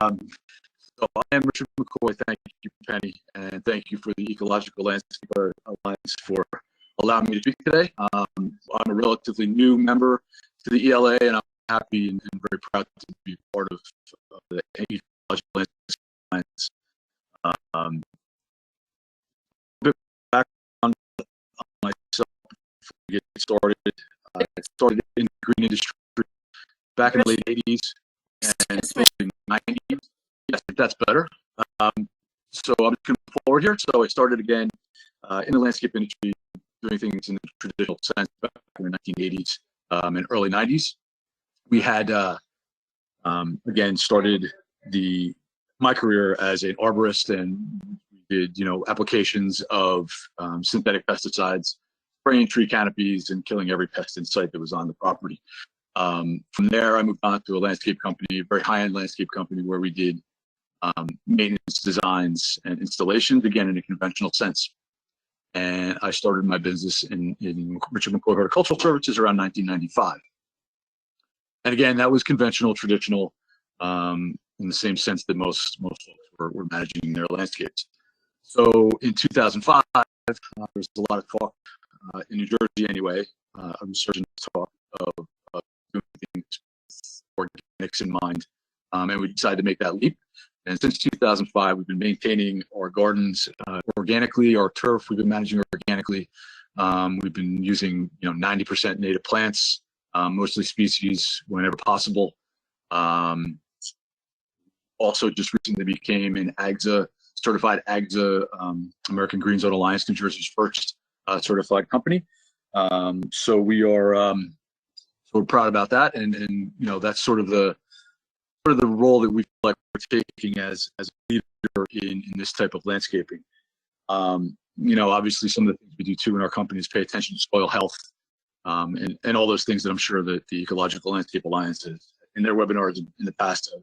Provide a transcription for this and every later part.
Um, so I am Richard McCoy. Thank you, Penny, and thank you for the Ecological Landscape Alliance for allowing me to speak today. I'm a relatively new member to the ELA, and I'm happy and very proud to be part of the Ecological Landscape Alliance. A bit of background on myself before we get started. I started in the green industry back in the late 80s and early 90s. Yes, that's better. So I'm just going to move forward here. So I started again in the landscape industry, doing things in the traditional sense back in the 1980s and early 90s. We had, again, started my career as an arborist, and we did, applications of synthetic pesticides, spraying tree canopies and killing every pest in sight that was on the property. From there, I moved on to a landscape company, a very high-end landscape company, where we did maintenance designs and installations, again, in a conventional sense. And I started my business in Richard McCoy Horticultural Services around 1995. And again, that was conventional, traditional, in the same sense that most folks were managing their landscapes. So in 2005, there was a lot of talk in New Jersey anyway, a resurgent talk of doing things with organics in mind. And we decided to make that leap. And since 2005, we've been maintaining our gardens organically, our turf we've been managing organically. We've been using 90% native plants, mostly species whenever possible. Also just recently became an AGSA, certified AGSA, American Green Zone Alliance, New Jersey's first certified company. So we're proud about that. And that's sort of the role that we feel like we're taking as a leader in this type of landscaping. Obviously some of the things we do too in our company is pay attention to soil health, and all those things that I'm sure that the Ecological Landscape Alliance has, in their webinars in the past,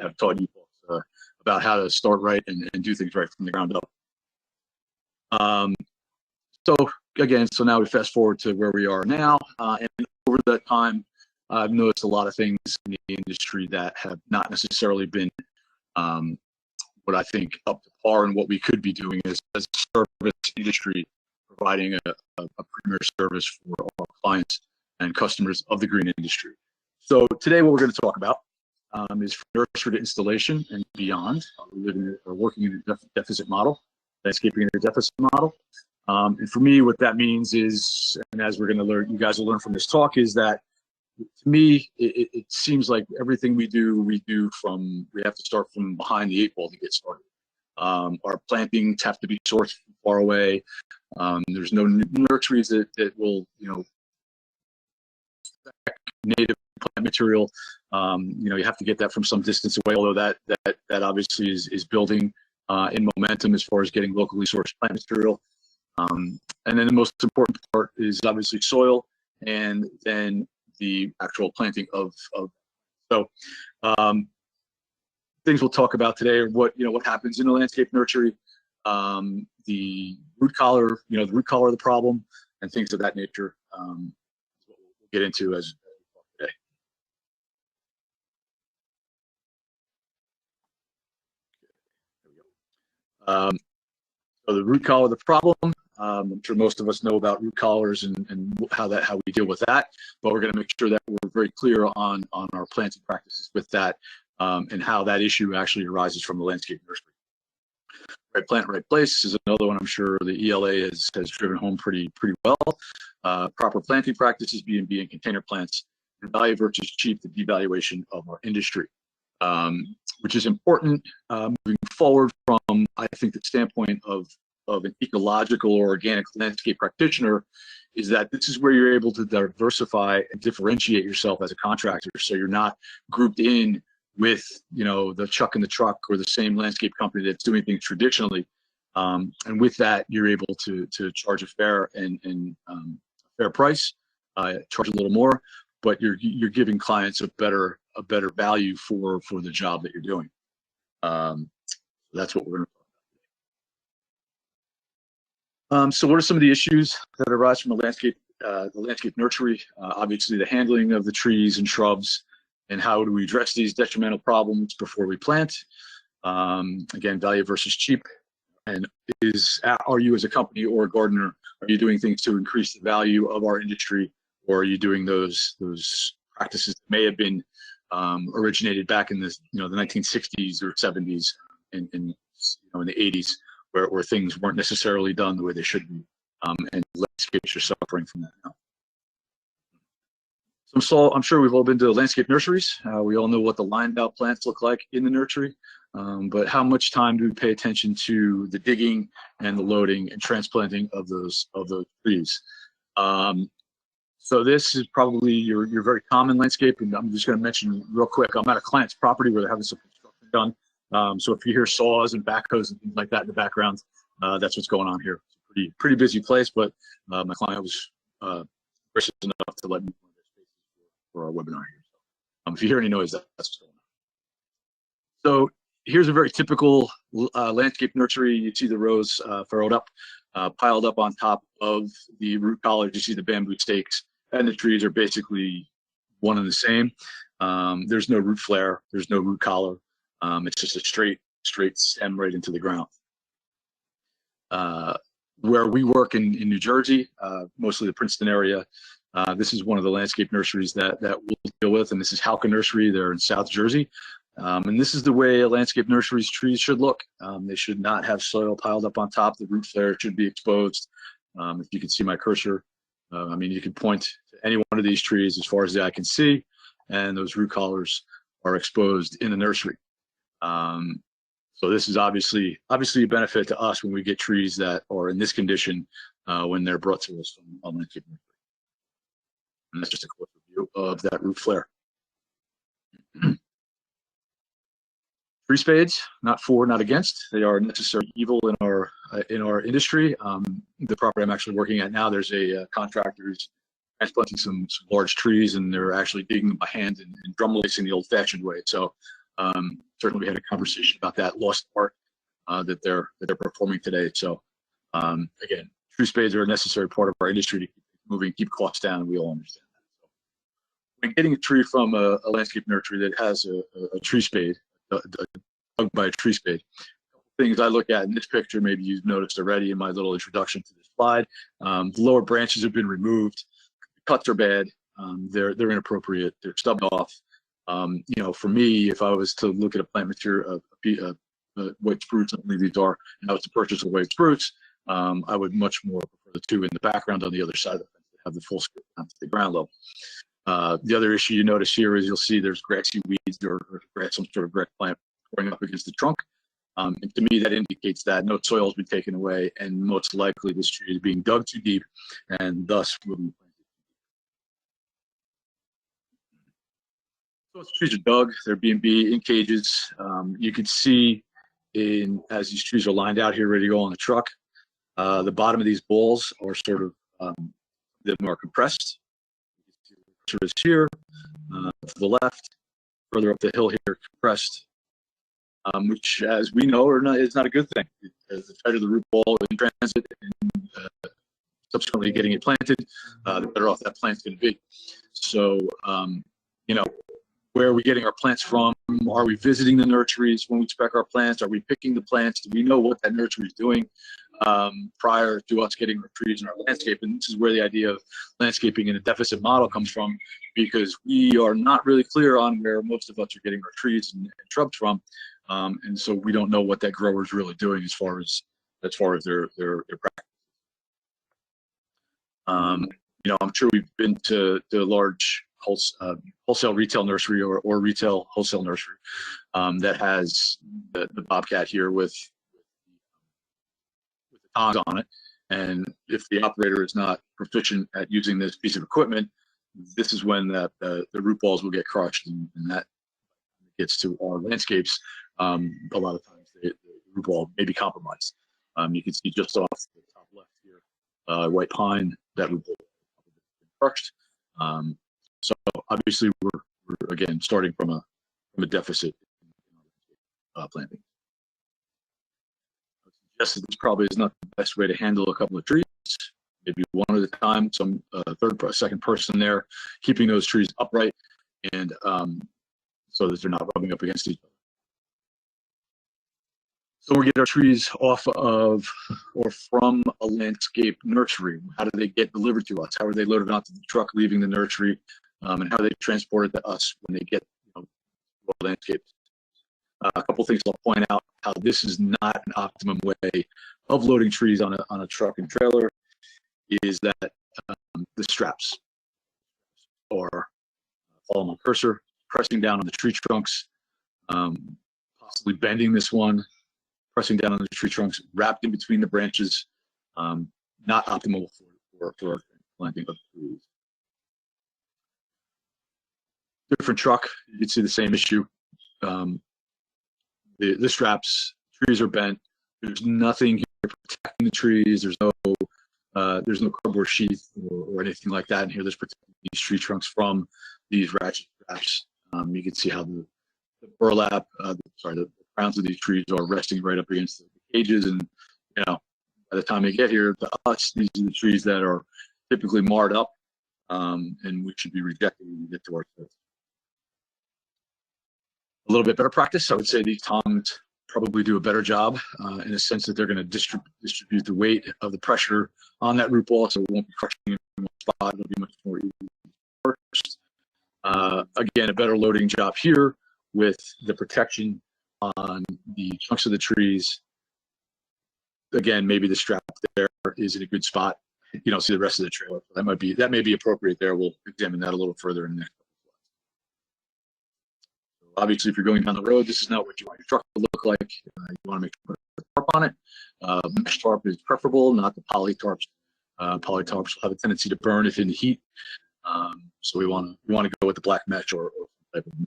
have taught you folks about how to start right and do things right from the ground up. So now we fast forward to where we are now, and over that time, I've noticed a lot of things in the industry that have not necessarily been what I think up to par and what we could be doing as a service industry, providing a premier service for our clients and customers of the green industry. So today what we're going to talk about is from nursery to installation and beyond. We're working in a deficit model, landscaping in a deficit model. And for me, what that means is, and as we're going to learn, you guys will learn from this talk, is that to me, it seems like everything we have to start from behind the 8 ball to get started. Our plantings have to be sourced from far away. There's no nurseries that will, native plant material. You have to get that from some distance away, although that obviously is building in momentum as far as getting locally sourced plant material. And then the most important part is obviously soil, and then the actual planting of. So things we'll talk about today are what happens in a landscape nursery, the root collar, the root collar of the problem, and things of that nature. Is what we'll get into as we talk today. There we go. So the root collar of the problem. I'm sure most of us know about root collars and how we deal with that, but we're going to make sure that we're very clear on our planting practices with that, and how that issue actually arises from the landscape nursery. Right plant, right place is another one I'm sure the ELA has driven home pretty well. Proper planting practices, B&B and container plants, and value versus cheap, the devaluation of our industry, which is important moving forward from, I think, the standpoint of an ecological or organic landscape practitioner, is that this is where you're able to diversify and differentiate yourself as a contractor. So you're not grouped in with, the chuck in the truck or the same landscape company that's doing things traditionally. And with that, you're able to charge a fair and fair price, charge a little more, but you're giving clients a better value for the job that you're doing. That's what we're going to. So what are some of the issues that arise from the landscape nursery? Obviously, the handling of the trees and shrubs, and how do we address these detrimental problems before we plant. Again, value versus cheap. And are you as a company or a gardener, are you doing things to increase the value of our industry, or are you doing those practices that may have been originated back in the 1960s or 70s and in the 80s, where things weren't necessarily done the way they should be, and landscapes are suffering from that now. So I'm sure we've all been to landscape nurseries. We all know what the lined out plants look like in the nursery, but how much time do we pay attention to the digging and the loading and transplanting of those trees? So this is probably your very common landscape, and I'm just going to mention real quick. I'm at a client's property where they're having some construction done. So if you hear saws and backhoes and things like that in the background, that's what's going on here. It's a pretty busy place, but my client was gracious enough to let me for our webinar here. If you hear any noise, that's what's going on. So here's a very typical landscape nursery. You see the rows furrowed up, piled up on top of the root collars. You see the bamboo stakes, and the trees are basically one and the same. There's no root flare. There's no root collar. It's just a straight stem right into the ground. Where we work in New Jersey, mostly the Princeton area, this is one of the landscape nurseries that we'll deal with, and this is Halka Nursery. They're in South Jersey. And this is the way a landscape nursery's trees should look. They should not have soil piled up on top. The root flare should be exposed. If you can see my cursor, I mean, you can point to any one of these trees as far as the eye can see, and those root collars are exposed in the nursery. So this is obviously a benefit to us when we get trees that are in this condition when they're brought to us from a landscape nursery. And that's just a quick review of that root flare. Tree spades, not for, not against. They are a necessary evil in our industry. The property I'm actually working at now, there's a contractor who's transplanting some large trees, and they're actually digging them by hand and drum lacing the old-fashioned way. So certainly we had a conversation about that lost art that they're performing today. So again, tree spades are a necessary part of our industry to keep moving, keep costs down, and we all understand that. So when getting a tree from a landscape nursery that has a tree spade, dug by a tree spade, things I look at in this picture, maybe you've noticed already in my little introduction to this slide. The lower branches have been removed. The cuts are bad. They're inappropriate. They're stubbed off. For me, if I was to look at a plant material, white spruce, I believe these are, and I was to purchase a white spruce, I would much more prefer the two in the background on the other side of the fence to have the full scope down to the ground level. The other issue you notice here is you'll see there's grassy weeds or some sort of grass plant growing up against the trunk. And to me, that indicates that no soil has been taken away, and most likely this tree is being dug too deep, and thus will be planted. So as trees are dug, they're being in cages. You can see as these trees are lined out here, ready to go on the truck, the bottom of these balls are sort of them are compressed. Is here to the left, further up the hill here, compressed, which, as we know, is not a good thing. As the tighter the root ball in transit and subsequently getting it planted, the better off that plant's going to be. So, where are we getting our plants from? Are we visiting the nurseries when we spec our plants? Are we picking the plants? Do we know what that nursery is doing prior to us getting our trees in our landscape? And this is where the idea of landscaping in a deficit model comes from, because we are not really clear on where most of us are getting our trees and shrubs from, and so we don't know what that grower is really doing as far as their practice. I'm sure we've been to a large wholesale retail nursery or retail wholesale nursery that has the bobcat here with the tongs on it, and if the operator is not proficient at using this piece of equipment, this is when the root balls will get crushed, and that gets to our landscapes. A lot of times the root ball may be compromised. You can see just off the top left here, white pine, that root ball has been crushed. So obviously we're again starting from a deficit in planting. I suggest that this probably is not the best way to handle a couple of trees. Maybe one at a time, second person there, keeping those trees upright. And so that they're not rubbing up against each other. So we get our trees off of or from a landscape nursery. How do they get delivered to us? How are they loaded onto the truck leaving the nursery, and how are they transported to us when they get landscaped? A couple things I'll point out how this is not an optimum way of loading trees on a truck and trailer is that the straps are, follow my cursor, pressing down on the tree trunks, possibly bending this one, pressing down on the tree trunks, wrapped in between the branches, not optimal for planting of trees. Different truck, you can see the same issue. The straps, trees are bent. There's nothing here protecting the trees. There's no cardboard sheath or anything like that in here that's protecting these tree trunks from these ratchet straps. You can see how the burlap, the crowns of these trees are resting right up against the cages, and by the time they get here to us, these are the trees that are typically marred up, and we should be rejecting when we get to our fields. A little bit better practice, I would say these tongs probably do a better job in the sense that they're going to distribute the weight of the pressure on that root ball, so it won't be crushing in one spot. It'll be much more easy first. Again, a better loading job here with the protection on the trunks of the trees. Again, maybe the strap there is in a good spot. You don't see the rest of the trailer. That may be appropriate there. We'll examine that a little further in the next. Obviously, if you're going down the road, this is not what you want your truck to look like. You want to make sure you put a tarp on it. Mesh tarp is preferable, not the poly tarps. Poly tarps will have a tendency to burn if in the heat. So we want to go with the black mesh or type of mesh.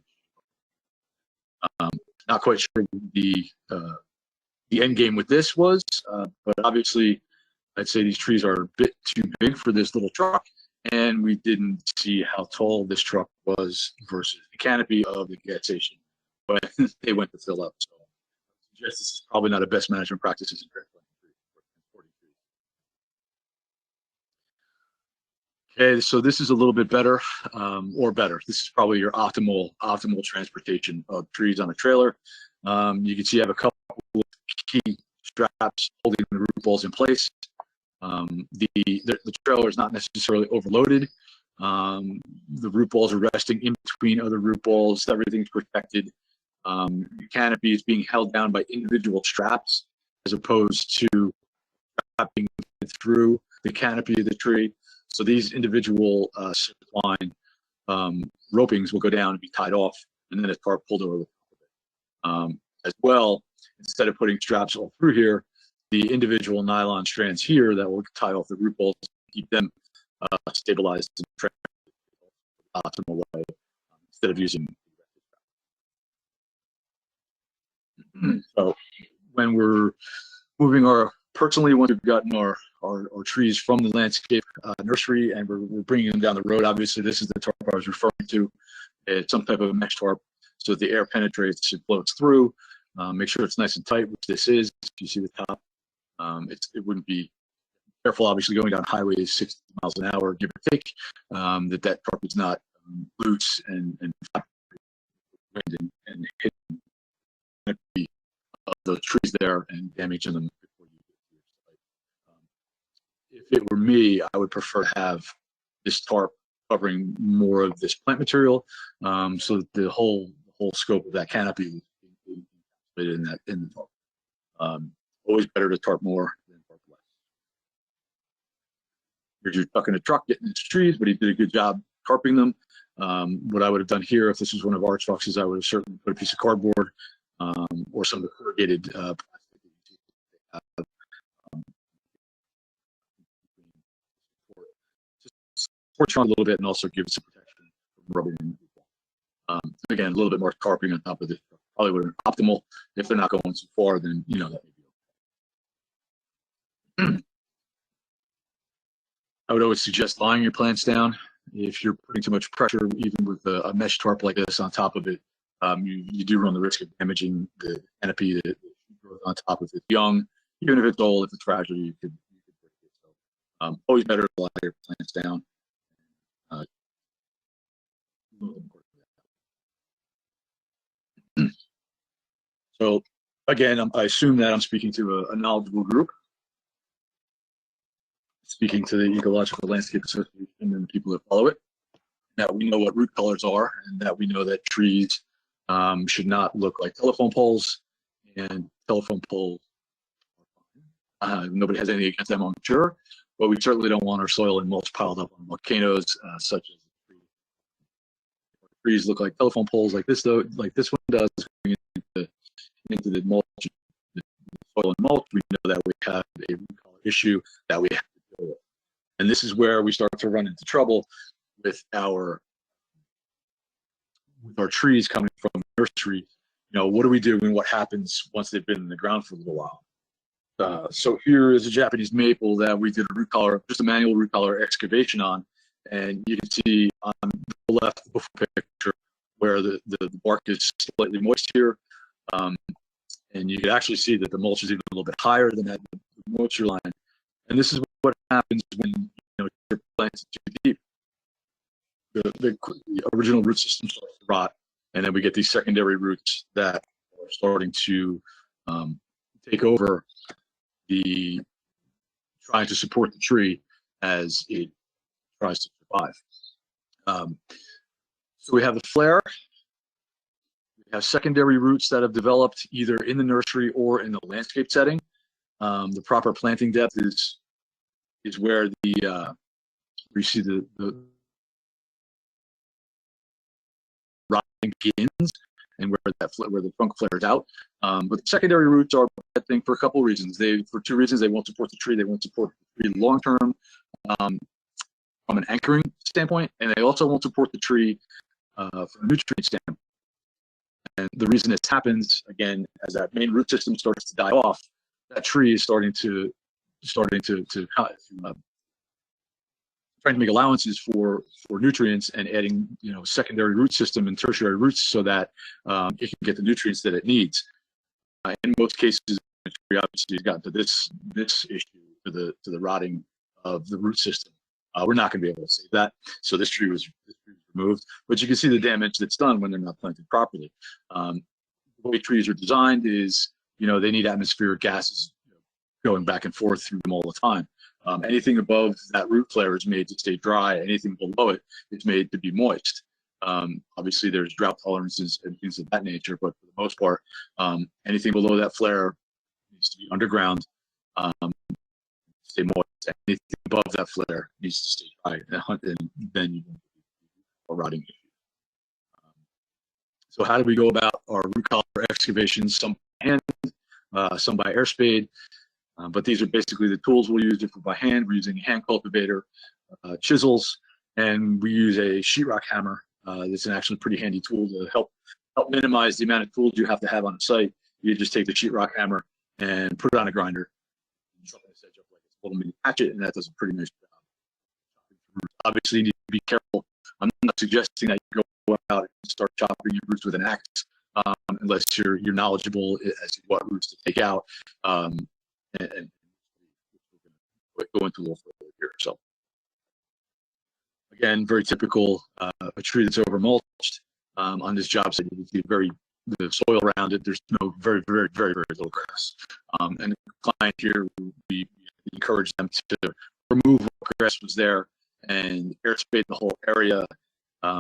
Not quite sure the end game with this was, but obviously, I'd say these trees are a bit too big for this little truck. And we didn't see how tall this truck was versus the canopy of the gas station when they went to fill up. So I suggest this is probably not a best management practices in transplanting trees. Okay, so this is a little bit better, or better. This is probably your optimal transportation of trees on a trailer. You can see I have a couple of key straps holding the root balls in place. The trailer is not necessarily overloaded. The root balls are resting in between other root balls. Everything's protected. The canopy is being held down by individual straps as opposed to wrapping through the canopy of the tree. So these individual line ropings will go down and be tied off, and then a tarp pulled over the top of it. As well, instead of putting straps all through here, the individual nylon strands here that will tie off the root balls, keep them stabilized in the optimal way instead of using. So when we're moving personally, once we've gotten our trees from the landscape nursery and we're bringing them down the road, obviously this is the tarp I was referring to. It's some type of a mesh tarp so that the air penetrates and floats through. Make sure it's nice and tight, which this is. You see the top. It wouldn't be careful, obviously, going down highways 60 miles an hour, give or take, that tarp is not loose and hitting the trees there and damaging them before you get to your site. If it were me, I would prefer to have this tarp covering more of this plant material, so that the whole scope of that canopy is in the tarp. Always better to tarp more than tarp less. Here's your truck in a truck getting into trees, but he did a good job tarping them. What I would have done here, if this was one of our trucks, is I would have certainly put a piece of cardboard or some of the corrugated plastic support trunk a little bit and also give it some protection from rubbing in. Again, a little bit more tarping on top of this probably would have been optimal. If they're not going too far, then that may be okay. I would always suggest lying your plants down. If you're putting too much pressure, even with a mesh tarp like this on top of it, you do run the risk of damaging the canopy that grows on top of it. Young, even if it's old, if it's fragile, you could break it. So always better to lie your plants down. So again, I assume that I'm speaking to a knowledgeable group, speaking to the Ecological Landscape Association and the people that follow it, that we know what root colors are, and that we know that trees should not look like telephone poles, and telephone poles, nobody has anything against them, I'm sure, but we certainly don't want our soil and mulch piled up on volcanoes, such as trees look like telephone poles like this, though, like this one does, into the mulch, the soil and mulch. We know that we have a root color issue that we have to deal with. And this is where we start to run into trouble with our trees coming from nursery. You know, what do we do and what happens once they've been in the ground for a little while? So here is a Japanese maple that we did a root color, just a manual root color excavation on. And you can see on the left before picture where the bark is slightly moist here. And you can actually see that the mulch is even a little bit higher than that moisture line. And this is what happens when your plants too deep. The original root system starts to rot, and then we get these secondary roots that are starting to take over trying to support the tree as it tries to survive. So we have the flare. We have secondary roots that have developed either in the nursery or in the landscape setting. The proper planting depth is where you see the rotting begins and where the trunk flares out. But the secondary roots are a bad thing for a couple of reasons. For two reasons: they won't support the tree. They won't support the tree long term from an anchoring standpoint, and they also won't support the tree from a nutrient standpoint. And the reason this happens, again, as that main root system starts to die off, that tree is starting to trying to make allowances for nutrients and adding secondary root system and tertiary roots so that it can get the nutrients that it needs. In most cases, the tree obviously has gotten to this issue, to the rotting of the root system. We're not going to be able to save that, so this tree was removed. But you can see the damage that's done when they're not planted properly. The way trees are designed is, they need atmospheric gases going back and forth through them all the time. Anything above that root flare is made to stay dry. Anything below it is made to be moist. Obviously, there's drought tolerances and things of that nature, but for the most part, anything below that flare needs to be underground, stay moist. Anything above that flare needs to stay dry, and then you can a rotting issue. So how do we go about our root collar excavations? Some by hand, some by air spade. But these are basically the tools we'll use. If we're by hand, we're using a hand cultivator, chisels, and we use a sheetrock hammer. It's an actually pretty handy tool to help minimize the amount of tools you have to have on a site. You just take the sheetrock hammer and put it on a grinder, chop this edge up like it's a little mini hatchet, and that does a pretty nice job. Obviously, you need to be careful. I'm not suggesting that you go out and start chopping your roots with an axe, unless you're knowledgeable as to what roots to take out. And go into a little further here. So again, very typical, a tree that's over mulched on this job site. You can see the soil around it. There's no very, very, very, very little grass. And the client here, we encourage them to remove what grass was there and air spade the whole area,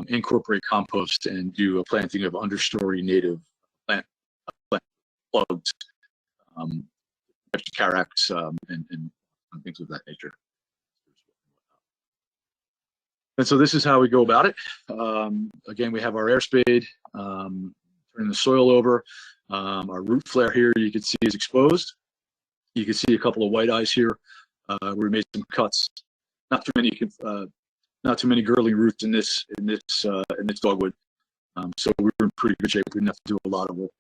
incorporate compost, and do a planting of understory native plant plugs. Carax and things of that nature. And so this is how we go about it. Again, we have our air spade, turning the soil over. Our root flare here, you can see, is exposed. You can see a couple of white eyes here where we made some cuts. Not too many girdling roots in this dogwood. So we were in pretty good shape. We didn't have to do a lot of work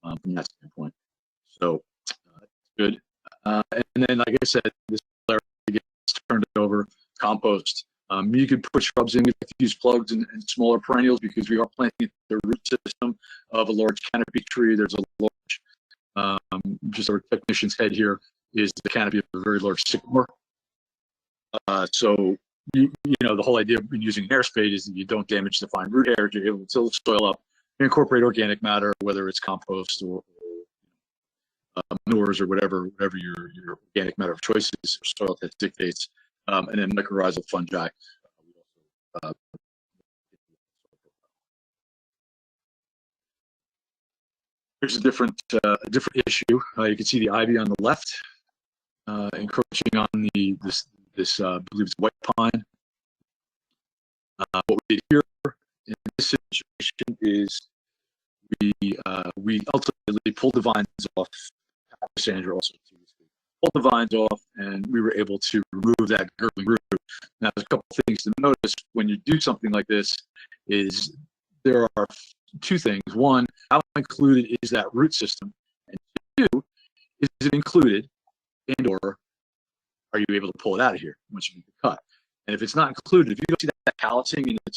from that standpoint. So good. And then, like I said, this flare gets turned over, compost. You could put shrubs in. We like to use plugs and smaller perennials because we are planting the root system of a large canopy tree. There's a large, just our technician's head here is the canopy of a very large sycamore. So the whole idea of using an air spade is that you don't damage the fine root hairs. You're able to till the soil up incorporate organic matter, whether it's compost or manures or whatever your organic matter of choice is, or soil test dictates, and then mycorrhizal fungi. Uh, Here's a different issue. You can see the ivy on the left encroaching on this I believe it's white pine. What we did here in this situation is we ultimately pulled the vines off. Sandra also pulled the vines off, and we were able to remove that girdling root. Now, there's a couple things to notice when you do something like this. Is there are two things. One, how included is that root system? And two, is it included, and or are you able to pull it out of here once you make the cut? And if it's not included, if you don't see that callousing and the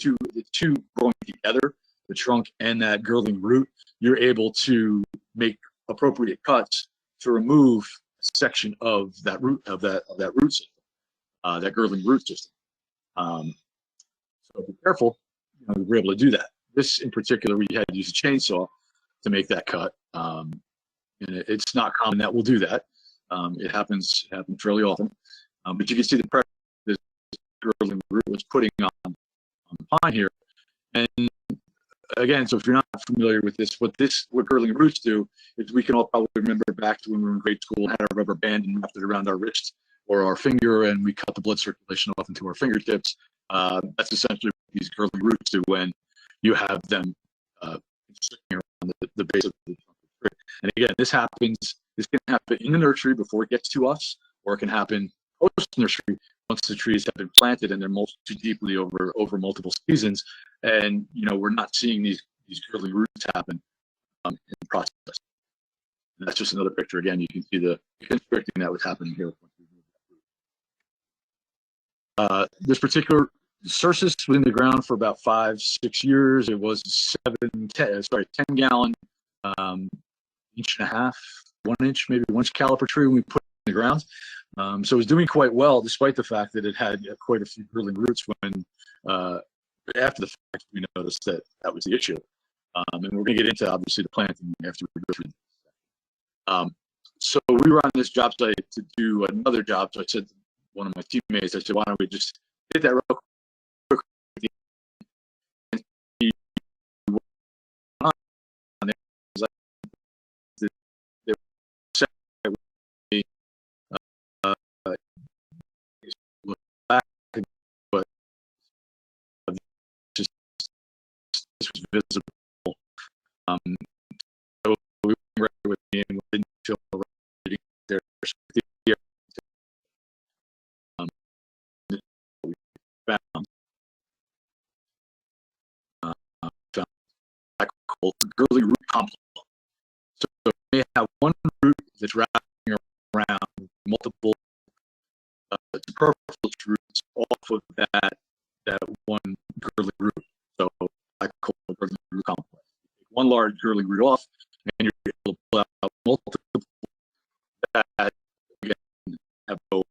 two growing together, the trunk and that girdling root, you're able to make appropriate cuts to remove a section of that root root system, that girdling root system. So be careful. We were able to do that. This in particular, we had to use a chainsaw to make that cut, and it's not common that we'll do that. It happens fairly often, but you can see the pressure this girdling root was putting on the pine here. And again, so if you're not familiar with this, what girdling roots do is we can all probably remember back to when we were in grade school and had a rubber band and wrapped it around our wrist or our finger, and we cut the blood circulation off into our fingertips. That's essentially what these girdling roots do when you have them sticking around the base of the tree. And again, this can happen in the nursery before it gets to us, or it can happen post-nursery once the trees have been planted and they're mulched too deeply over multiple seasons, and we're not seeing these girdling roots happen in the process. And that's just another picture. Again, you can see the constricting that was happening here. This particular Cercis was in the ground for about 5-6 years. It was 10 gallon, inch and a half, 1 inch, maybe 1 inch caliper tree when we put it in the ground. So it was doing quite well, despite the fact that it had quite a few girdling roots when, after the fact, we noticed that was the issue. And we're going to get into, obviously, the planting after we go through this. So we were on this job site to do another job. So I said to one of my teammates, I said, why don't we just hit that real quick? Was visible. So we went right with me and didn't feel right there. Found girdling root complex. So we have one root that's wrapping around multiple superfluous roots off of that one girdling root. So I call it girdling root complex. One large girdling root off, and you're able to pull out multiple that again have no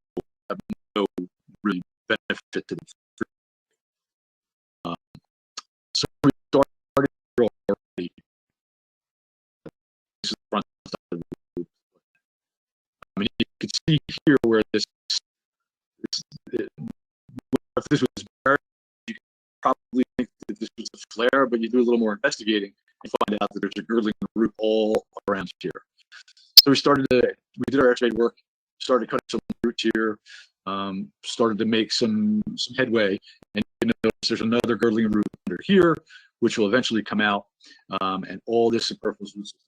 really benefit to the tree. So we started already. This is the front side of the root. You can see here where if this was buried, you could probably think that this was a flare, but you do a little more investigating and find out that there's a girdling root all around here. So we did our excavate work, started cutting some roots here, started to make some headway, and you notice there's another girdling root under here, which will eventually come out, and all this superfluous root system.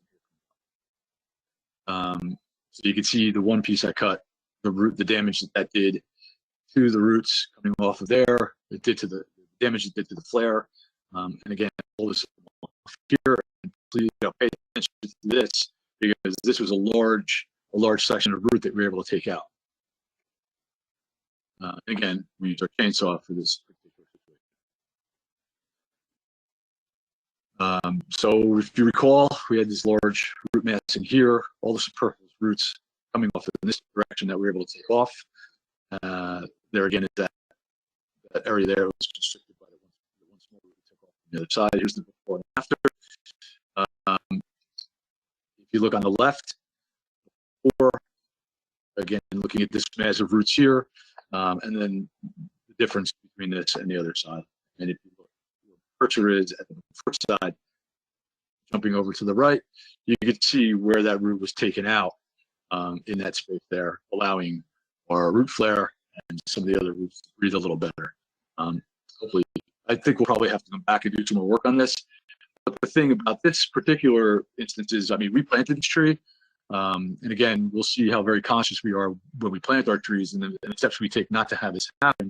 So you can see the one piece I cut, the damage that did to the roots coming off of there, it did to the damage it did to the flare, and again, all this here. And please pay attention to this, because this was a large section of root that we were able to take out. Again, we used our chainsaw for this particular situation. So if you recall, we had this large root mass in here, all the superfluous roots coming off in this direction that we were able to take off. There again is that area there was constricted by the one small root we took off on the other side. Here's the before and after. you look on the left, or again, looking at this mass of roots here, and then the difference between this and the other side. And if you look where the cursor is at the first side, jumping over to the right, you can see where that root was taken out in that space there, allowing our root flare and some of the other roots to breathe a little better. Hopefully, I think we'll probably have to come back and do some more work on this. But the thing about this particular instance is, I mean, we planted this tree, and again, we'll see how very conscious we are when we plant our trees and the steps we take not to have this happen.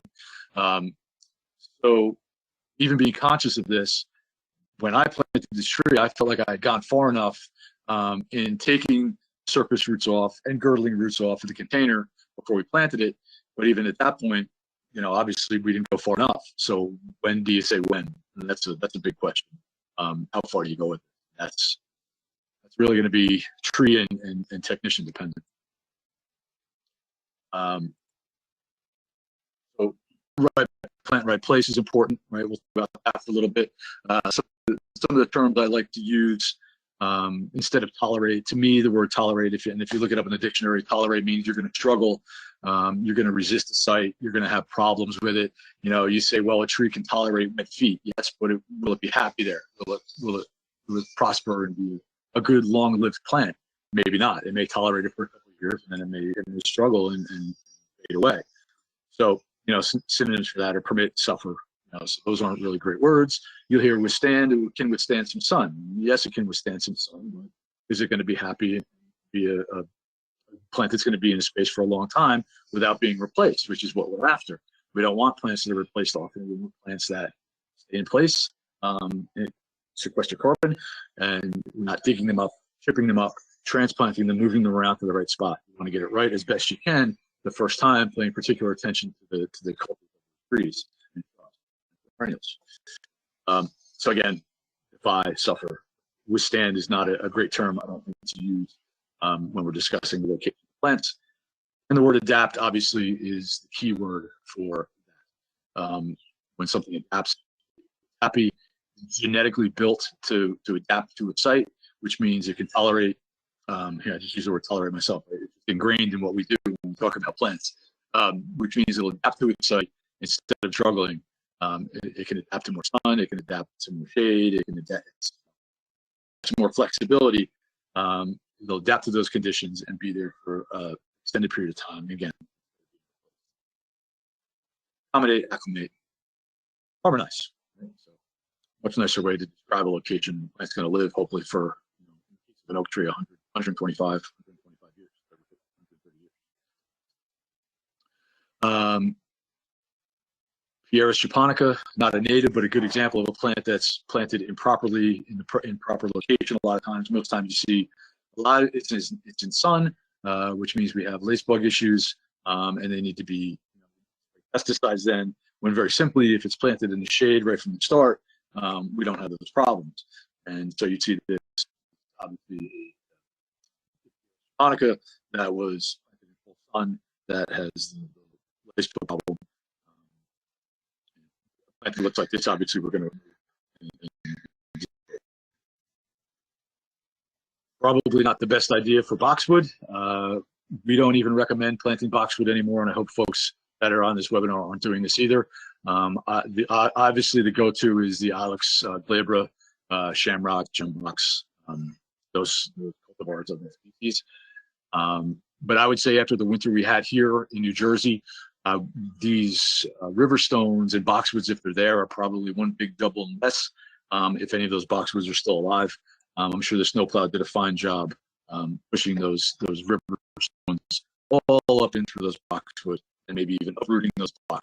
So even being conscious of this, when I planted this tree, I felt like I had gone far enough in taking surface roots off and girdling roots off of the container before we planted it. But even at that point, you know, obviously we didn't go far enough. So when do you say when? And that's a big question. How far do you go with it? That's really going to be tree and technician dependent. So right plant, right place is important, right? We'll talk about that for a little bit. Some of the terms I like to use instead of tolerate, to me, the word tolerate, if you look it up in the dictionary, tolerate means you're going to struggle, you're going to resist the site, you're going to have problems with it. You know, you say, well, a tree can tolerate wet feet. Yes, but will it be happy there? Will it prosper and be a good long-lived plant? Maybe not. It may tolerate it for a couple of years, and then it may struggle and fade away. So, you know, synonyms for that are permit, suffer. You know, so those aren't really great words. You'll hear withstand. It can withstand some sun. Yes, it can withstand some sun. But is it going to be happy and be a plant that's going to be in a space for a long time without being replaced, which is what we're after. We don't want plants that are replaced often. We want plants that stay in place, and sequester carbon, and we're not digging them up, chipping them up, transplanting them, moving them around to the right spot. You want to get it right as best you can the first time, paying particular attention to the culture of trees and perennials. So again, defy, suffer, withstand is not a great term, I don't think, to use when we're discussing the location of plants. And the word adapt obviously is the key word for that. When something adapts, happy, genetically built to adapt to its site, which means it can tolerate, here I just use the word tolerate myself, right? It's ingrained in what we do when we talk about plants, which means it'll adapt to its site instead of struggling. It can adapt to more sun, it can adapt to more shade, it can adapt to more flexibility. They'll adapt to those conditions and be there for an extended period of time. Again, accommodate, acclimate, harmonize. Right? So much nicer way to describe a location that's going to live, hopefully for, you know, in the case of an oak tree, 125 years, 130 years. Pieris japonica, not a native, but a good example of a plant that's planted improperly in proper location. A lot of times, most times you see a lot of it's in sun, which means we have lace bug issues, and they need to be, you know, pesticides then, when very simply, if it's planted in the shade right from the start, we don't have those problems. And so you see this, obviously, japonica that was planted in full sun that has the lace bug problem. It looks like this, obviously, we're going to probably not the best idea for boxwood. We don't even recommend planting boxwood anymore, and I hope folks that are on this webinar aren't doing this either. Obviously, the go-to is the Ilex glabra, shamrock, jumbox, those cultivars of the species. But I would say after the winter we had here in New Jersey, these river stones and boxwoods, if they're there, are probably one big double less. If any of those boxwoods are still alive, I'm sure the snowplow did a fine job pushing those river stones all up into those boxwoods, and maybe even uprooting those boxwoods.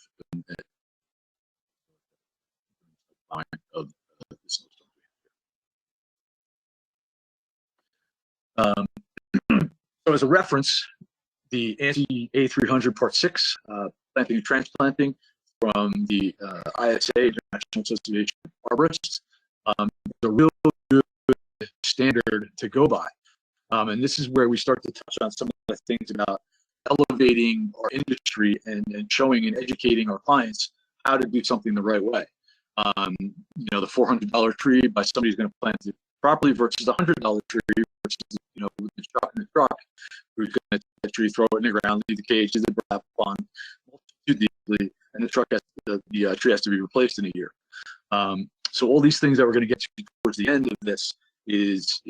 So as a reference, the ANSI A300 Part 6, planting and transplanting from the ISA, International Association of Arborists, is a real good standard to go by. And this is where we start to touch on some of the things about elevating our industry and showing and educating our clients how to do something the right way. You know, the $400 tree by somebody who's going to plant it properly versus the $100 tree, which is, with the truck in the truck, we're going to take that tree, throw it in the ground, leave the cage, leave the wrap on, too deeply, and the tree has to be replaced in a year. So all these things that we're going to get to towards the end of this is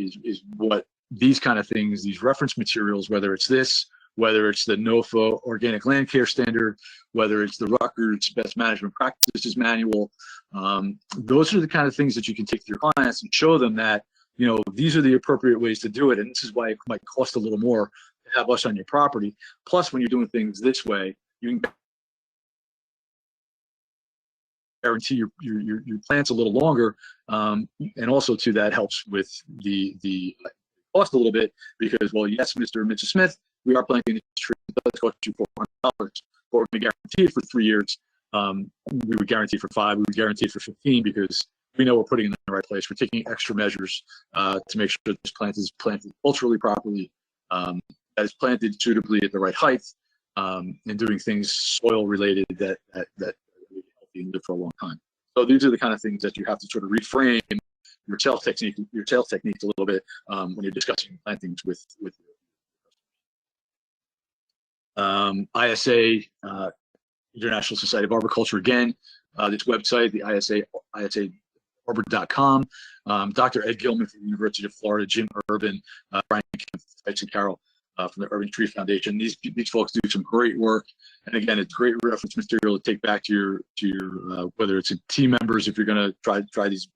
what these kind of things, these reference materials, whether it's this, whether it's the NOFA Organic Land Care Standard, whether it's the Rutgers Best Management Practices Manual, those are the kind of things that you can take to your clients and show them that, these are the appropriate ways to do it. And this is why it might cost a little more to have us on your property. Plus, when you're doing things this way, you can guarantee your plants a little longer, and also too that helps with the cost a little bit, because, well, yes, Mr. and Mrs. Smith, we are planting this tree. It does cost you $400, but we guarantee it for 3 years. We would guarantee it for 5. We would guarantee it for 15, because we know we're putting it in the right place. We're taking extra measures to make sure that this plant is planted culturally properly, that is planted suitably at the right height, and doing things soil related that and live for a long time. So these are the kind of things that you have to sort of reframe your sales techniques a little bit when you're discussing plantings with ISA, International Society of Arboriculture. Again, this website, the ISAarbor.com. Dr. Ed Gilman from the University of Florida, Jim Urban, Brian Kemp, Tyson Carroll from the Urban Tree Foundation. These folks do some great work, and again, it's great reference material to take back to your whether it's team members, if you're going to try these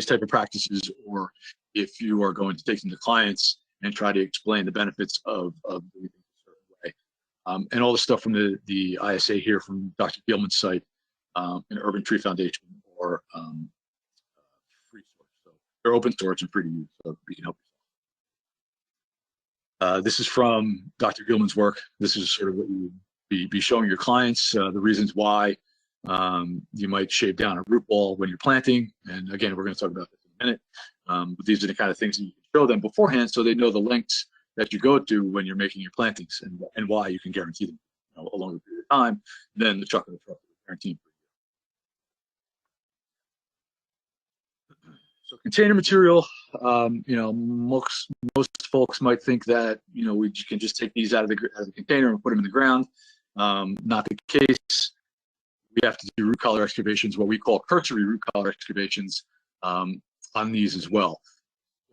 type of practices, or if you are going to take them to clients and try to explain the benefits of doing things a certain way. And all the stuff from the ISA here from Dr. Gilman's site, and Urban Tree Foundation, or free source. So they're open source and free to use, so you can help. This is from Dr. Gilman's work. This is sort of what you would be showing your clients, the reasons why you might shave down a root ball when you're planting. And again, we're going to talk about this in a minute. But these are the kind of things that you can show them beforehand, so they know the lengths that you go to when you're making your plantings, and why you can guarantee them a longer period of time than the truck and the truck guaranteed. So container material, most folks might think that we can just take these out of the container and put them in the ground. Not the case. We have to do root collar excavations, what we call cursory root collar excavations, on these as well.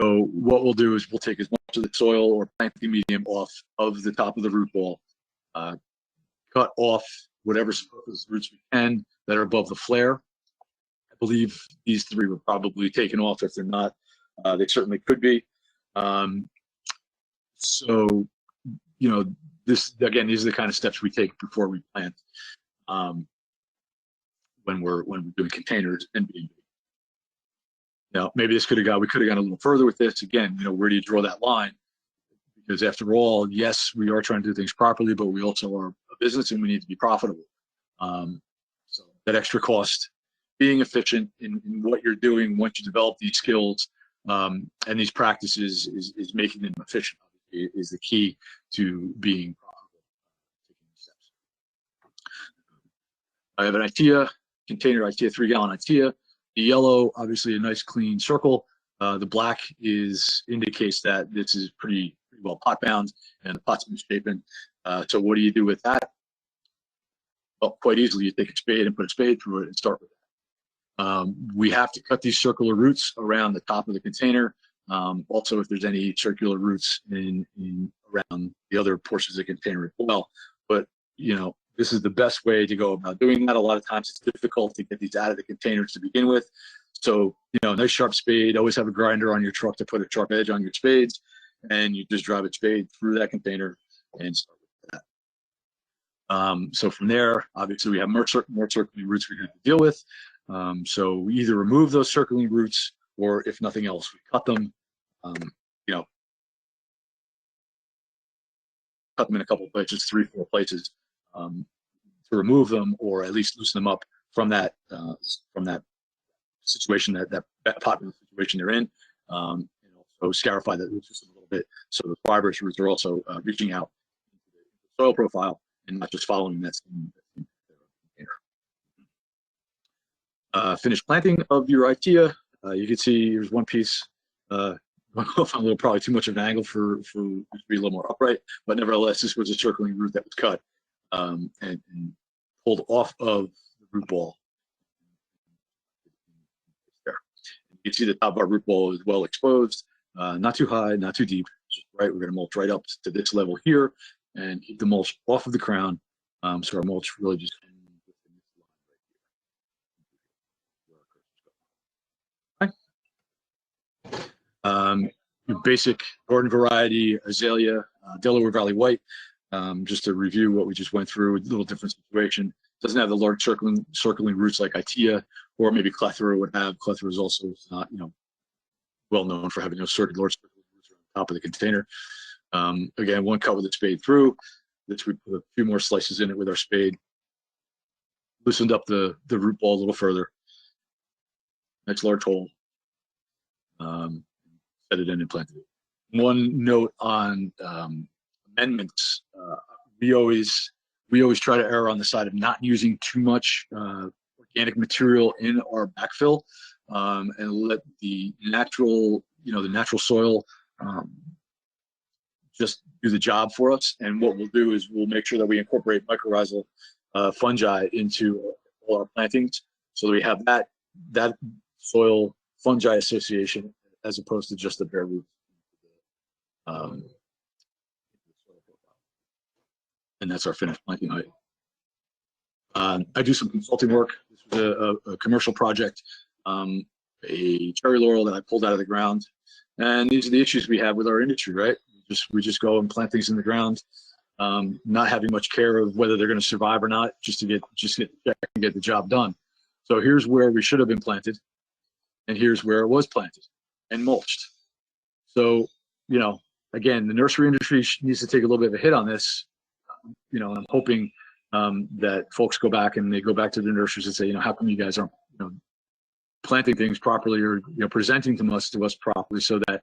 So what we'll do is we'll take as much of the soil or planting medium off of the top of the root ball, cut off whatever superfluous roots we can that are above the flare. I believe these 3 were probably taken off. If they're not, they certainly could be. So, this, again, these are the kind of steps we take before we plant, when we're doing containers and B&B. Now, maybe we could have gone a little further with this. Again, where do you draw that line? Because after all, yes, we are trying to do things properly, but we also are a business and we need to be profitable. So that extra cost, being efficient in what you're doing once you develop these skills and these practices, is making them efficient is the key to being profitable. I have an ITEA container, ITEA 3-gallon ITEA. The yellow, obviously a nice clean circle. The black indicates that this is pretty well pot bound and the pot's misshapen. So what do you do with that? Well, quite easily, you take a spade and put a spade through it and start with that. We have to cut these circular roots around the top of the container. Also, if there's any circular roots around the other portions of the container as well. But, this is the best way to go about doing that. A lot of times it's difficult to get these out of the containers to begin with. So, nice sharp spade, always have a grinder on your truck to put a sharp edge on your spades, and you just drive a spade through that container and start with that. So from there, obviously we have more circling roots we have to deal with. So we either remove those circling roots, or if nothing else, we cut them, cut them in a couple of places, 3-4 places, to remove them, or at least loosen them up from that situation, that popular situation they're in, and also scarify the root system a little bit, so the fibrous roots are also reaching out into the soil profile and not just following that same container. Finished planting of your ITEA. You can see there's one piece. A little probably too much of an angle for it to be a little more upright, but nevertheless, this was a circling root that was cut and pulled off of the root ball. There. You can see the top of our root ball is well exposed, not too high, not too deep. Just right, we're going to mulch right up to this level here and keep the mulch off of the crown. So our mulch really just your basic garden variety azalea, Delaware Valley White. Just to review what we just went through, a little different situation. Doesn't have the large circling roots like Itea or maybe Clethra would have. Clethra is also not, well known for having those large circling roots on top of the container. Again, one cut with a spade through. This we put a few more slices in it with our spade. Loosened up the root ball a little further. Next large hole. Set it in and planted it. One note on amendments: we always try to err on the side of not using too much organic material in our backfill, and let the natural soil just do the job for us. And what we'll do is we'll make sure that we incorporate mycorrhizal fungi into all our plantings, so that we have that soil fungi association as opposed to just the bare root. And that's our finished planting height. I do some consulting work. This was a commercial project, a cherry laurel that I pulled out of the ground. And these are the issues we have with our industry, right? We just go and plant things in the ground, not having much care of whether they're going to survive or not, just to get the check and get the job done. So here's where we should have been planted, and here's where it was planted and mulched. So, again, the nursery industry needs to take a little bit of a hit on this. I'm hoping that folks go back and they go back to the nurseries and say, how come you guys aren't, planting things properly or, presenting to us properly, so that,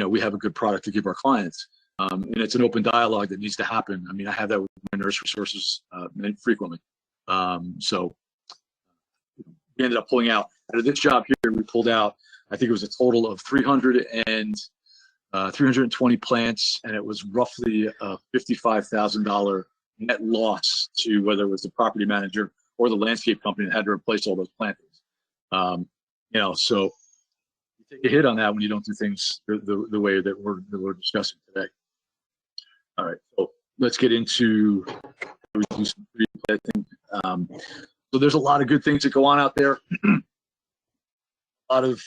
we have a good product to give our clients. And it's an open dialogue that needs to happen. I mean, I have that with my nursery sources frequently. So we ended up pulling out of this job here. We pulled out, I think it was a total of 320 plants, and it was roughly a $55,000 net loss to whether it was the property manager or the landscape company that had to replace all those plantings. So you take a hit on that when you don't do things the way that we're discussing today. All right, so let's get into how we do some pre-planting. So there's a lot of good things that go on out there. A lot of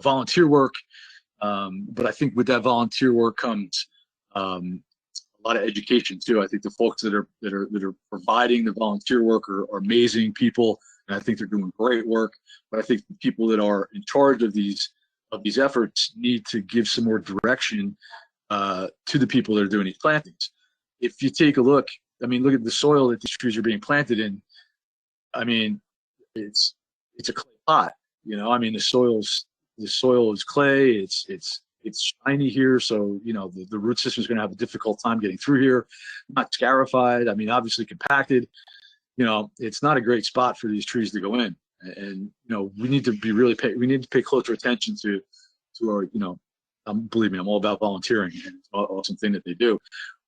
volunteer work, but I think with that volunteer work comes a lot of education too. I think the folks that are providing the volunteer work are amazing people, and I think they're doing great work. But I think the people that are in charge of these efforts need to give some more direction to the people that are doing these plantings. If you take a look, look at the soil that these trees are being planted in. It's a clay pot. The soil is clay. It's shiny here, so the root system is going to have a difficult time getting through here. Not scarified. Obviously compacted. It's not a great spot for these trees to go in. And we need to pay closer attention to our believe me, I'm all about volunteering, and it's an awesome thing that they do.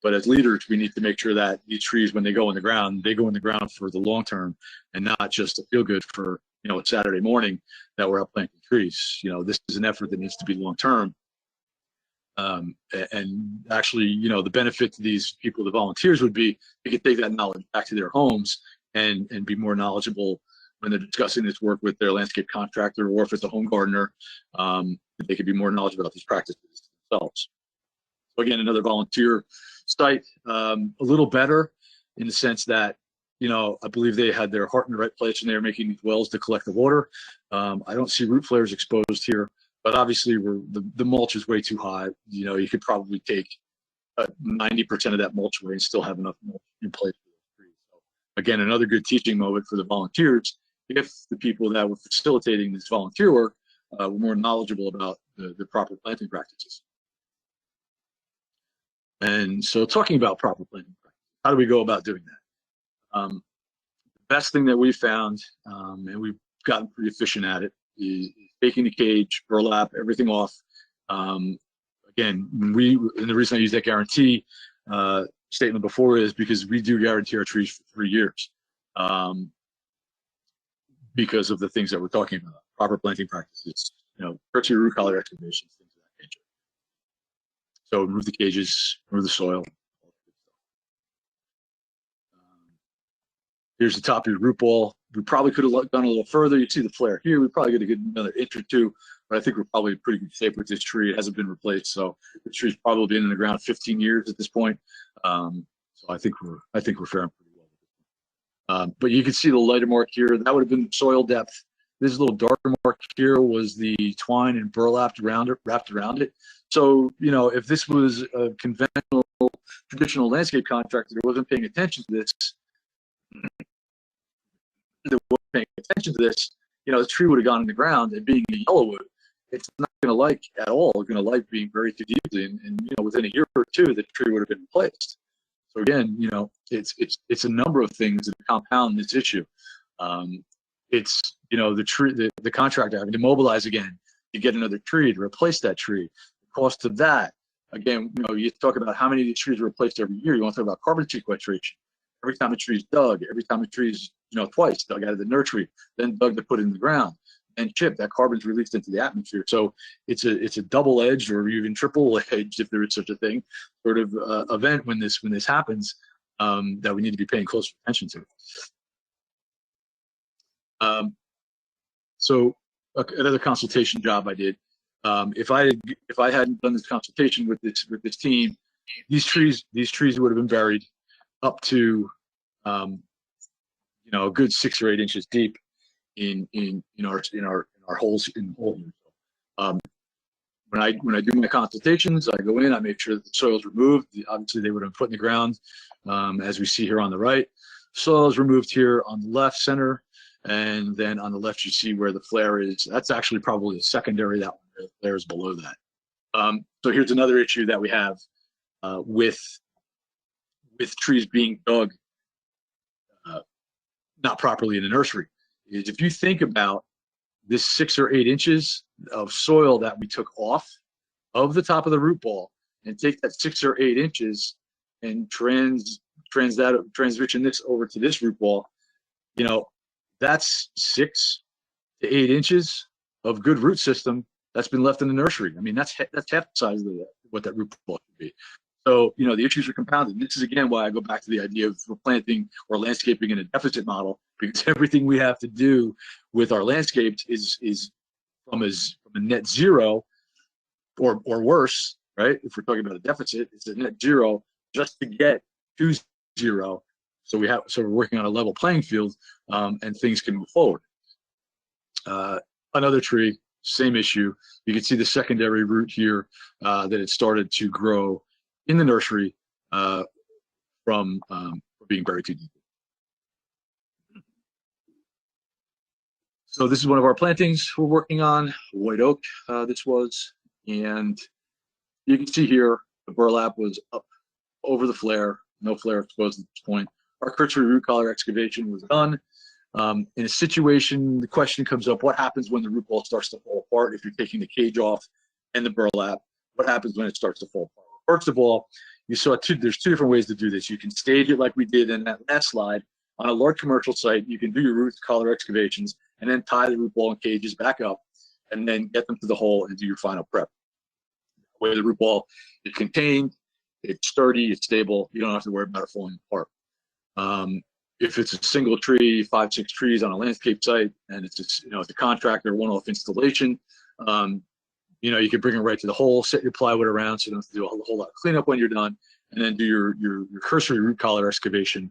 But as leaders, we need to make sure that these trees, when they go in the ground, they go in the ground for the long term, and not just to feel good for a Saturday morning that we're out planting trees. This is an effort that needs to be long term. And actually, the benefit to these people, the volunteers, would be they could take that knowledge back to their homes and be more knowledgeable when they're discussing this work with their landscape contractor, or if it's a home gardener, they could be more knowledgeable about these practices themselves. So again, another volunteer site, a little better in the sense that, I believe they had their heart in the right place and they were making these wells to collect the water. I don't see root flares exposed here, but obviously the mulch is way too high. You could probably take 90% of that mulch away and still have enough mulch in place for those trees. So again, another good teaching moment for the volunteers, if the people that were facilitating this volunteer work were more knowledgeable about the proper planting practices. And so talking about proper planting practices, how do we go about doing that? The best thing that we found, and we've gotten pretty efficient at it, is taking the cage, burlap, everything off. Again, and the reason I use that guarantee statement before is because we do guarantee our trees for 3 years, because of the things that we're talking about, proper planting practices, tertiary root collar excavations, things of that nature. So remove the cages, remove the soil. Here's the top of your root ball. We probably could have gone a little further. You'd see the flare here. We probably could have get another inch or two, but I think we're probably in pretty good shape with this tree. It hasn't been replaced, so the tree's probably been in the ground 15 years at this point. So I think we're faring pretty well. But you can see the lighter mark here. That would have been soil depth. This little darker mark here was the twine and burlap wrapped around it. So if this was a conventional, traditional landscape contractor that wasn't paying attention to this, the tree would have gone in the ground, and being a yellowwood, it's not going to like at all. Going to like being buried too deeply, and within a year or two, the tree would have been replaced. So again, it's a number of things that compound this issue. It's the contractor having to mobilize again to get another tree to replace that tree. The cost of that, again, you talk about how many of these trees are replaced every year. You want to talk about carbon sequestration. Every time a tree is dug, every time a tree is twice dug out of the nursery, then dug to put in the ground, and chipped, that carbon's released into the atmosphere. So it's a double-edged, or even triple-edged, if there is such a thing, sort of event when this happens, that we need to be paying close attention to. So another consultation job I did. If I hadn't done this consultation with this team, these trees would have been buried up to a good 6 or 8 inches deep in our holes in the hole here. When I do my consultations, I go in, I make sure that the soil is removed. Obviously, they would have put in the ground, as we see here on the right. Soil is removed here on the left, center, and then on the left you see where the flare is. That's actually probably the secondary. That one, the flare is below that. So here's another issue that we have with trees being dug not properly in the nursery. Is if you think about this 6 or 8 inches of soil that we took off of the top of the root ball, and take that 6 or 8 inches and transition this over to this root ball, that's 6 to 8 inches of good root system that's been left in the nursery. I mean, that's half the size of what that root ball should be. So, the issues are compounded. This is, again, why I go back to the idea of planting or landscaping in a deficit model, because everything we have to do with our landscapes is from a net zero or worse, right? If we're talking about a deficit, it's a net zero just to get to zero. So we're working on a level playing field, and things can move forward. Another tree, same issue. You can see the secondary root here, that it started to grow in the nursery from being buried too deep. So this is one of our plantings we're working on, white oak, this was, and you can see here the burlap was up over the flare, no flare exposed at this point. Our tertiary root collar excavation was done. In a situation, the question comes up, what happens when the root ball starts to fall apart if you're taking the cage off and the burlap? What happens when it starts to fall apart? First of all, you saw there's 2 different ways to do this. You can stage it like we did in that last slide. On a large commercial site, you can do your root collar excavations and then tie the root ball and cages back up and then get them to the hole and do your final prep. Where the root ball is contained, it's sturdy, it's stable, you don't have to worry about it falling apart. If it's a single tree, 5, 6 trees on a landscape site, and it's just, it's a contractor one-off installation, you can bring it right to the hole, set your plywood around so you don't have to do a whole lot of cleanup when you're done, and then do your cursory root collar excavation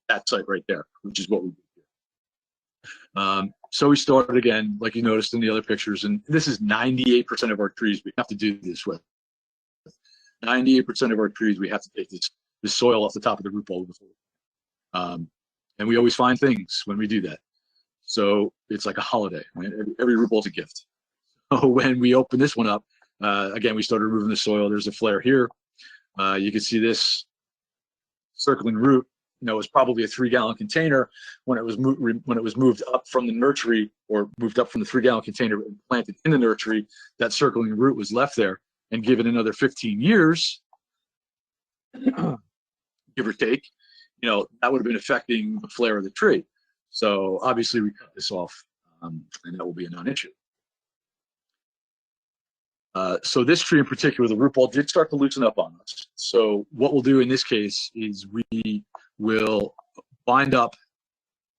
that site right there, which is what we do here. So we started again, like you noticed in the other pictures, and this is 98% of our trees we have to do this with. 98% of our trees we have to take this soil off the top of the root ball before. And we always find things when we do that. So it's like a holiday, right? Every root ball is a gift. So when we open this one up, again, we started removing the soil. There's a flare here. You can see this circling root it was probably a 3-gallon container when it was moved up from the nursery, or moved up from the 3-gallon container and planted in the nursery. That circling root was left there, and given another 15 years, give or take, that would have been affecting the flare of the tree. So obviously we cut this off, and that will be a non-issue. So this tree in particular, the root ball did start to loosen up on us. So what we'll do in this case is we will bind up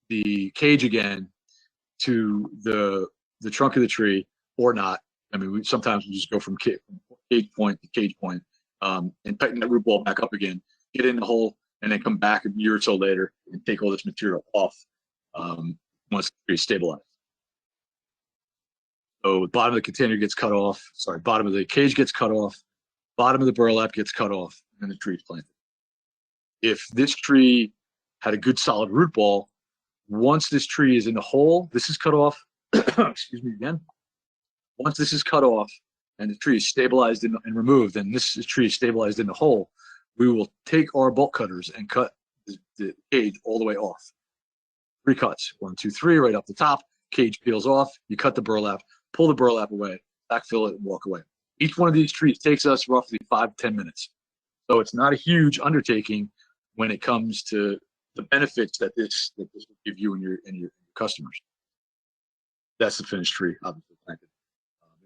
the cage again to the trunk of the tree, or not. I mean, sometimes we just go from cage point to cage point, and tighten that root ball back up again, get in the hole, and then come back a year or so later and take all this material off once the tree is stabilized. So the bottom of the container gets cut off, bottom of the cage gets cut off, bottom of the burlap gets cut off, and the tree is planted. If this tree had a good solid root ball, once this tree is in the hole, this is cut off, excuse me again. Once this is cut off and the tree is stabilized and removed, and this tree is stabilized in the hole, we will take our bolt cutters and cut the cage all the way off. 3 cuts, 1, 2, 3, right up the top, cage peels off, you cut the burlap, pull the burlap away, backfill it, and walk away. Each one of these trees takes us roughly 5 to 10 minutes. So it's not a huge undertaking when it comes to the benefits that this will give you and your customers. That's the finished tree, obviously planted.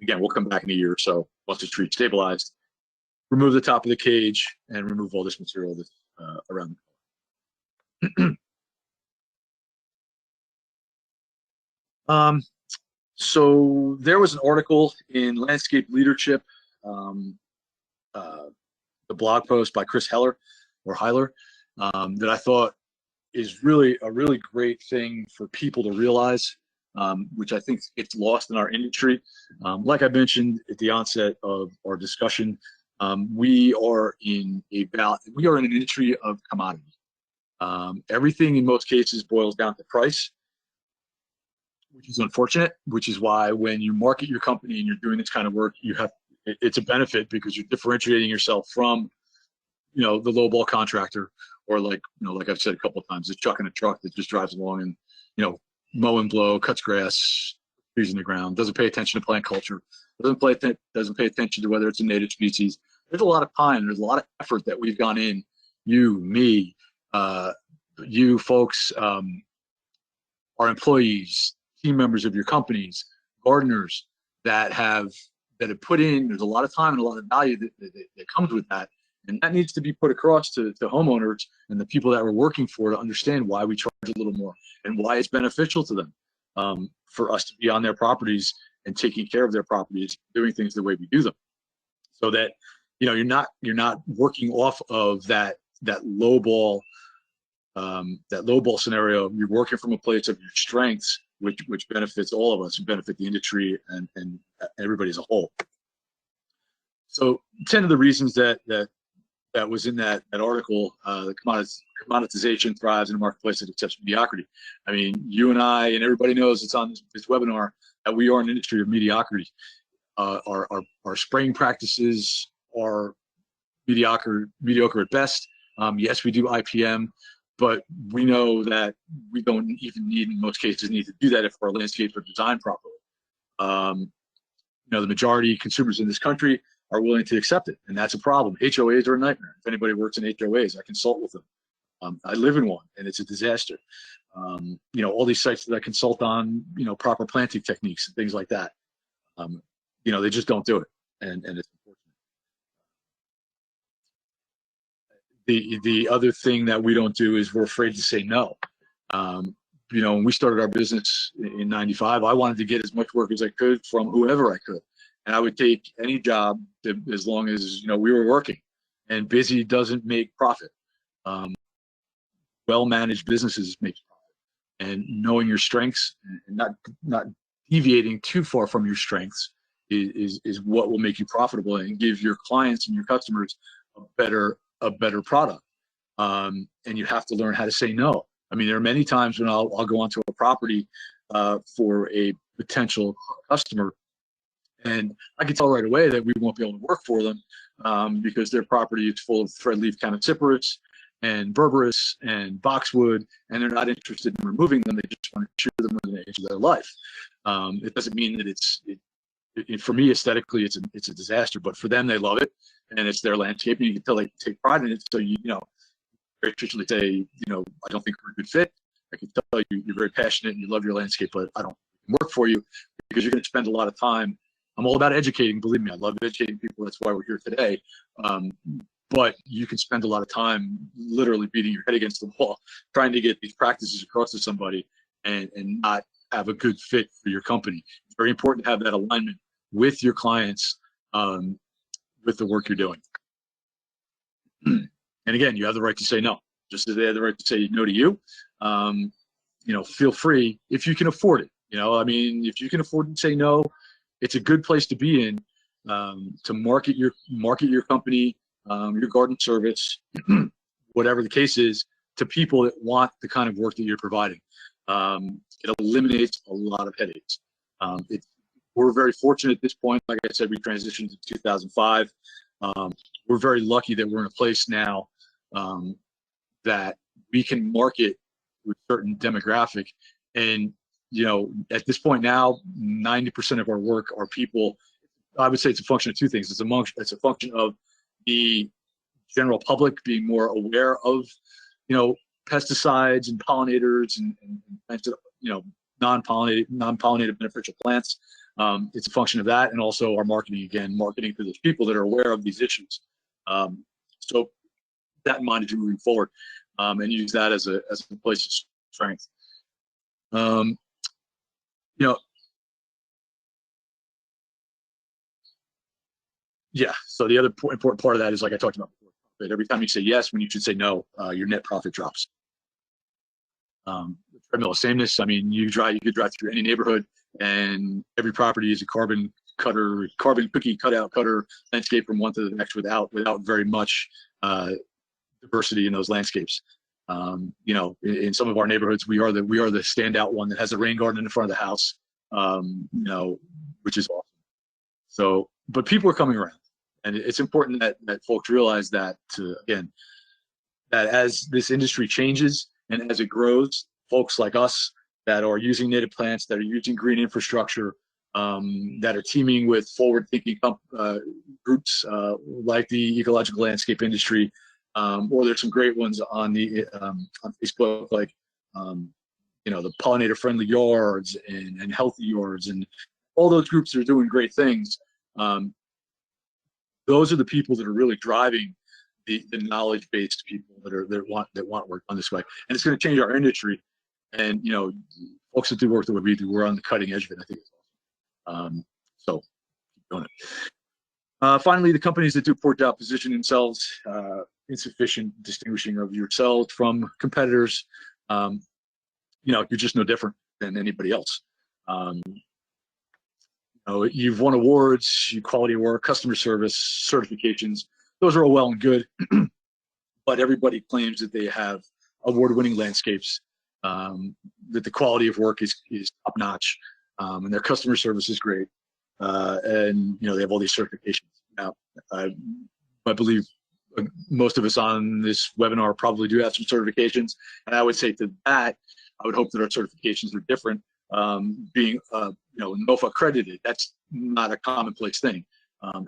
Again, we'll come back in a year or so once the tree is stabilized. Remove the top of the cage and remove all this material that's around the color. So there was an article in Landscape Leadership, the blog post by Chris Heiler, that I thought is really a really great thing for people to realize, which I think gets lost in our industry. Like I mentioned at the onset of our discussion, we are in an industry of commodity. Everything in most cases boils down to price, which is unfortunate, which is why when you market your company and you're doing this kind of work, it's a benefit because you're differentiating yourself from, the lowball contractor, or like I've said a couple of times, the chuck in a truck that just drives along and, mow and blow, cuts grass, trees in the ground, doesn't pay attention to plant culture, doesn't pay attention to whether it's a native species. There's a lot of time, there's a lot of effort that we've gone in, you, me, you folks, our employees, team members of your companies, gardeners that have put in. There's a lot of time and a lot of value that comes with that, and that needs to be put across to homeowners and the people that we're working for to understand why we charge a little more and why it's beneficial to them, for us to be on their properties and taking care of their properties, doing things the way we do them, so that you're not working off of that low ball scenario. You're working from a place of your strengths, which benefits all of us, and benefit the industry and everybody as a whole. So 10 of the reasons that was in that article, the commoditization thrives in a marketplace that accepts mediocrity. I mean, you and I and everybody knows it's on this webinar that we are an industry of mediocrity. Our spraying practices are mediocre at best. Yes, we do IPM, but we know that we don't even in most cases need to do that if our landscapes are designed properly. The majority of consumers in this country are willing to accept it, and that's a problem. HOAs are a nightmare. If anybody works in HOAs, I consult with them. I live in one, and it's a disaster. All these sites that I consult on, proper planting techniques and things like that, they just don't do it, and it's unfortunate. The other thing that we don't do is we're afraid to say no. When we started our business in '95, I wanted to get as much work as I could from whoever I could. And I would take any job as long as, we were working. And busy doesn't make profit. Well-managed businesses make profit. And knowing your strengths and not deviating too far from your strengths is what will make you profitable and give your clients and your customers a better product. And you have to learn how to say no. I mean, there are many times when I'll go onto a property for a potential customer, and I can tell right away that we won't be able to work for them because their property is full of threadleaf Chamaecyparis. and berberis and boxwood, and they're not interested in removing them. They just want to chew them in the age of their life. It doesn't mean that for me, aesthetically, it's a disaster, but for them, they love it, and it's their landscape, and you can tell they take pride in it. So very traditionally say, I don't think we're a good fit. I can tell you're very passionate and you love your landscape, but I don't work for you because you're going to spend a lot of time. I'm all about educating. Believe me, I love educating people. That's why we're here today. But you can spend a lot of time literally beating your head against the wall, trying to get these practices across to somebody and not have a good fit for your company. It's very important to have that alignment with your clients, with the work you're doing. And again, you have the right to say no, just as they have the right to say no to you. Feel free if you can afford it. If you can afford to say no, it's a good place to be in, to market your company, your garden service, whatever the case is, to people that want the kind of work that you're providing. It eliminates a lot of headaches. We're very fortunate at this point. Like I said, we transitioned in 2005. We're very lucky that we're in a place now that we can market with certain demographic. And, at this point now, 90% of our work are people. I would say it's a function of two things. It's a function of the general public being more aware of, pesticides and pollinators and non-pollinated beneficial plants. It's a function of that, and also our marketing to those people that are aware of these issues. So that in mind as you're moving forward, and use that as a place of strength. Yeah. So the other important part of that is, like I talked about before, that every time you say yes when you should say no, your net profit drops. Treadmill of sameness. You could drive through any neighborhood, and every property is a carbon cookie cutout cutter landscape from one to the next without very much diversity in those landscapes. In some of our neighborhoods, we are the standout one that has a rain garden in the front of the house, which is awesome. So, but people are coming around, and it's important that folks realize that that as this industry changes and as it grows, folks like us that are using native plants, that are using green infrastructure, that are teaming with forward-thinking groups like the Ecological Landscape Industry, or there's some great ones on Facebook, like the pollinator-friendly yards and healthy yards, and all those groups that are doing great things. Those are the people that are really driving the knowledge-based people that want work on this way, and it's going to change our industry. And folks that do work the way we do, we're on the cutting edge of it. I think it's awesome. So keep doing it. Finally, the companies that do poor job position themselves, insufficient distinguishing of yourselves from competitors. You're just no different than anybody else. You've won awards, quality of work, customer service, certifications. Those are all well and good, but everybody claims that they have award-winning landscapes, that the quality of work is top-notch, and their customer service is great, and they have all these certifications. Now, I believe most of us on this webinar probably do have some certifications, and I would say to that, I would hope that our certifications are different. Being NOFA accredited, that's not a commonplace thing.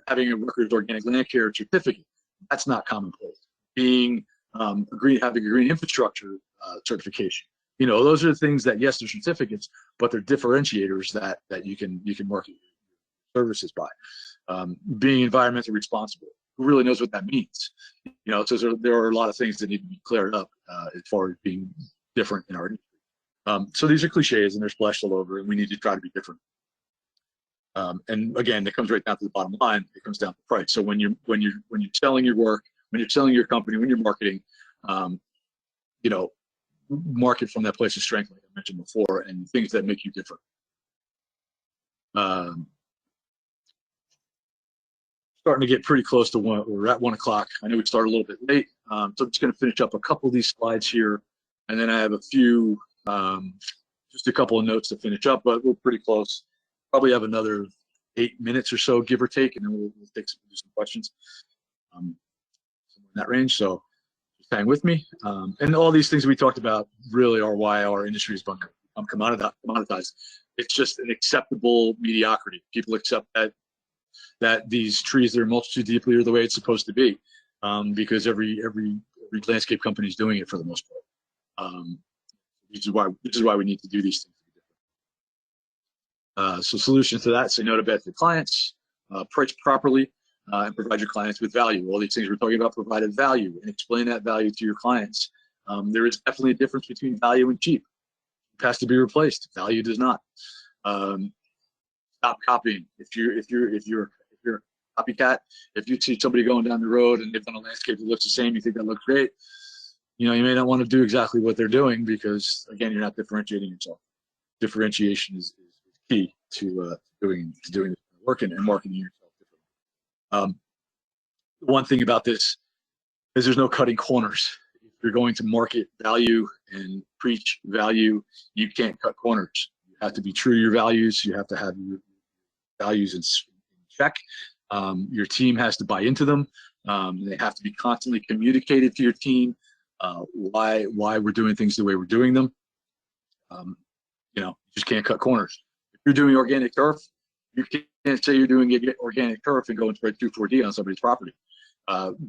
Having a Rutgers Organic Land Care certificate, that's not commonplace. Being having a green infrastructure certification, those are the things that, yes, they're certificates, but they're differentiators that you can market your services by. Being environmentally responsible, who really knows what that means? So there are a lot of things that need to be cleared up as far as being different in our industry. So these are cliches and they're splashed all over, and we need to try to be different. And again, it comes right down to the bottom line. It comes down to price. So when you're selling your work, when you're selling your company, when you're marketing, market from that place of strength, like I mentioned before, and things that make you different. Starting to get pretty close to we're at 1 o'clock. I know we started a little bit late, so I'm just going to finish up a couple of these slides here, and then I have a few, just a couple of notes to finish up, but we're pretty close. Probably have another 8 minutes or so, give or take, and then we'll take some questions somewhere in that range. So hang with me. And all these things we talked about really are why our industry has become commoditized. It's just an acceptable mediocrity. People accept that these trees that are mulched too deeply are the way it's supposed to be, because every landscape company is doing it for the most part. Which is why we need to do these things. So solutions to that: say no to bad for clients, price properly, and provide your clients with value. All these things we're talking about provided value, and explain that value to your clients. There is definitely a difference between value and cheap. It has to be replaced. Value does not. Stop copying. If you're a copycat, if you see somebody going down the road and they've done a landscape that looks the same, you think that looks great, you may not want to do exactly what they're doing, because again, you're not differentiating yourself. Differentiation is key to doing work and marketing yourself differently. One thing about this is there's no cutting corners. If you're going to market value and preach value, you can't cut corners. You have to be true to your values. You have to have your values in check. Your team has to buy into them. They have to be constantly communicated to your team why we're doing things the way we're doing them. You just can't cut corners. If you're doing organic turf, you can't say you're doing organic turf and go and spread 2,4-D on somebody's property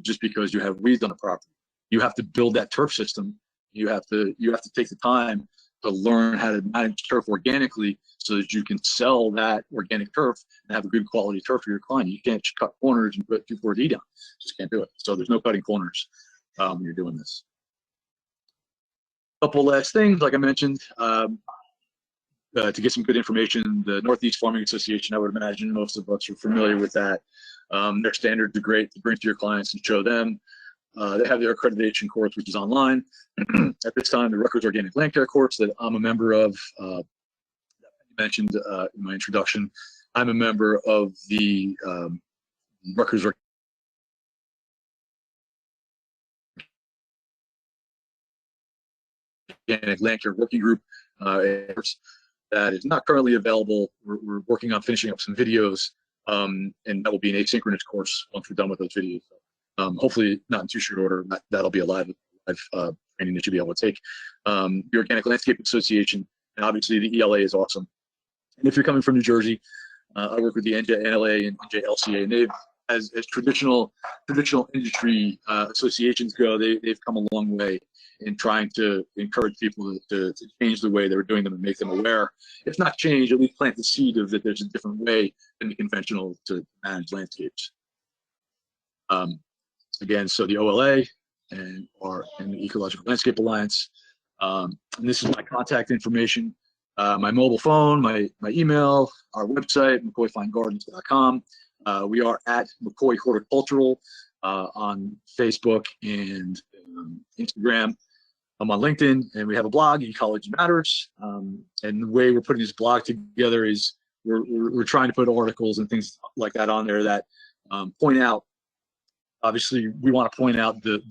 just because you have weeds on the property. You have to build that turf system. You have to take the time to learn how to manage turf organically so that you can sell that organic turf and have a good quality turf for your client. You can't cut corners and put 2,4-D down. Just can't do it. So there's no cutting corners when you're doing this. Couple last things, like I mentioned, to get some good information, the Northeast Farming Association, I would imagine most of us are familiar with that. Their standards are great to bring to your clients and show them. They have their accreditation course, which is online. At this time, the Rutgers Organic Land Care course that I'm a member of, that I mentioned in my introduction, I'm a member of the Rutgers Organic Land Care Working Group that is not currently available. We're working on finishing up some videos, and that will be an asynchronous course once we're done with those videos. Hopefully not in too short order. That'll be a live training that you'll be able to take. The Organic Landscape Association, and obviously the ELA is awesome. And if you're coming from New Jersey, I work with the NJLA and NJLCA, and they've, as traditional industry associations go, they've come a long way in trying to encourage people to change the way they were doing them and make them aware. If not change, at least plant the seed of that there's a different way than the conventional to manage landscapes. Again, so the OLA and the Ecological Landscape Alliance. And this is my contact information, my mobile phone, my email, our website, McCoyFineGardens.com. We are at McCoy Horticultural on Facebook and Instagram. I'm on LinkedIn, and we have a blog, Ecology Matters. And the way we're putting this blog together is we're trying to put articles and things like that on there that point out. Obviously, we want to point out the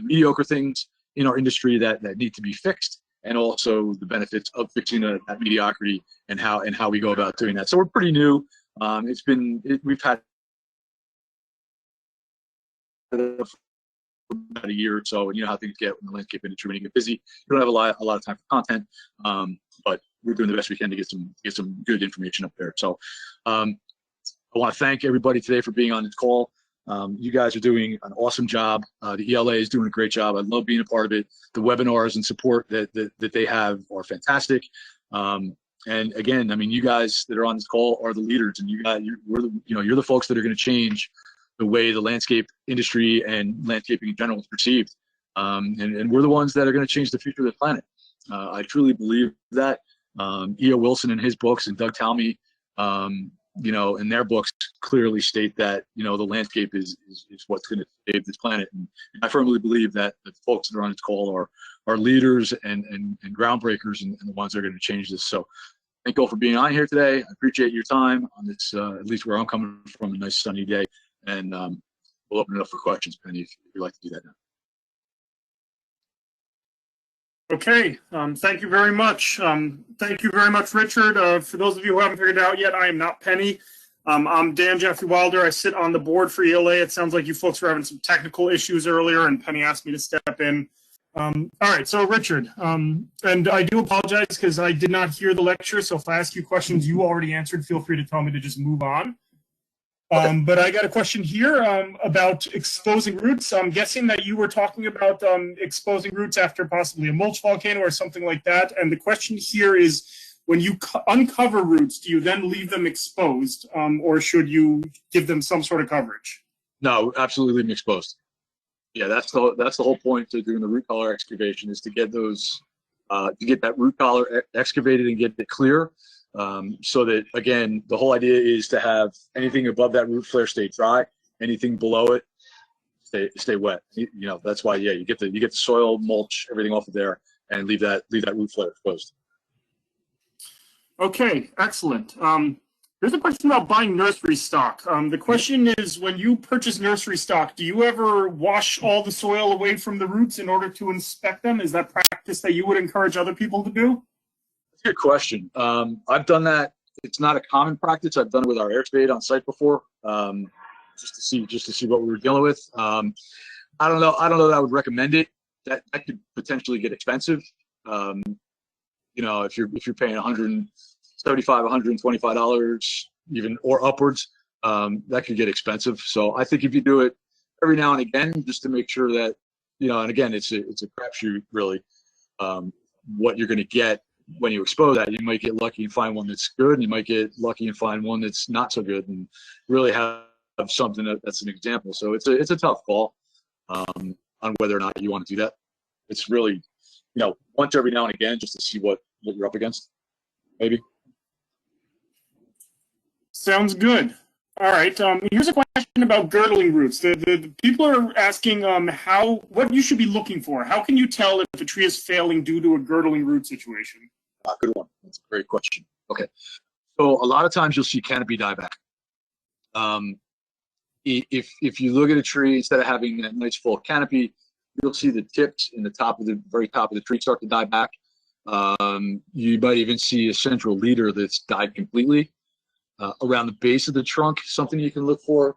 mediocre things in our industry that need to be fixed, and also the benefits of fixing that mediocrity and how we go about doing that. So we're pretty new. We've had about a year or so, and you know how things get in the landscape industry when you get busy. You don't have a lot of time for content, but we're doing the best we can to get some good information up there. So I want to thank everybody today for being on this call. You guys are doing an awesome job. The ELA is doing a great job. I love being a part of it. The webinars and support that they have are fantastic. And again, I mean, you guys that are on this call are the leaders, and you're the folks that are going to change the way the landscape industry and landscaping in general is perceived. And we're the ones that are going to change the future of the planet. I truly believe that. E.O. Wilson in his books and Doug Talmy, in their books clearly state that, the landscape is what's going to save this planet. And I firmly believe that the folks that are on this call are leaders and groundbreakers and the ones that are going to change this. So thank you all for being on here today. I appreciate your time on this, at least where I'm coming from, a nice sunny day. And we'll open it up for questions, Penny, if you'd like to do that now. Okay, thank you very much. Thank you very much, Richard. For those of you who haven't figured it out yet, I am not Penny. I'm Dan Jeffrey Wilder. I sit on the board for ELA. It sounds like you folks were having some technical issues earlier, and Penny asked me to step in. All right, so Richard, and I do apologize because I did not hear the lecture, so if I ask you questions you already answered, feel free to tell me to just move on. But I got a question here about exposing roots. I'm guessing that you were talking about exposing roots after possibly a mulch volcano or something like that. And the question here is, when you uncover roots, do you then leave them exposed, or should you give them some sort of coverage? No, absolutely leave them exposed. Yeah, that's the whole point to doing the root collar excavation, is to get those to get that root collar excavated and get it clear. So that, again, the whole idea is to have anything above that root flare stay dry, anything below it stay wet. You know, that's why, yeah, you get the soil, mulch, everything off of there, and leave that root flare exposed. Okay, excellent. There's a question about buying nursery stock. The question is, when you purchase nursery stock, do you ever wash all the soil away from the roots in order to inspect them? Is that practice that you would encourage other people to do? Good question. I've done that. It's not a common practice. I've done it with our excavate on site before, just to see what we were dealing with. I don't know that I would recommend it. That could potentially get expensive. You know, if you're paying $175, $125 even or upwards, that could get expensive. So I think if you do it every now and again, just to make sure that, you know, and again, it's a crapshoot really, what you're going to get when you expose that. You might get lucky and find one that's good, and you might get lucky and find one that's not so good, and really have something that's an example. So it's a tough call on whether or not you want to do that. It's really, you know, once every now and again, just to see what you're up against, maybe. Sounds good. All right. Here's a question about girdling roots. The people are asking what you should be looking for. How can you tell if a tree is failing due to a girdling root situation? Good one. That's a great question. Okay. So a lot of times you'll see canopy dieback. If you look at a tree, instead of having that nice full canopy, you'll see the tips in the very top of the tree start to die back. You might even see a central leader that's died completely. Around the base of the trunk, something you can look for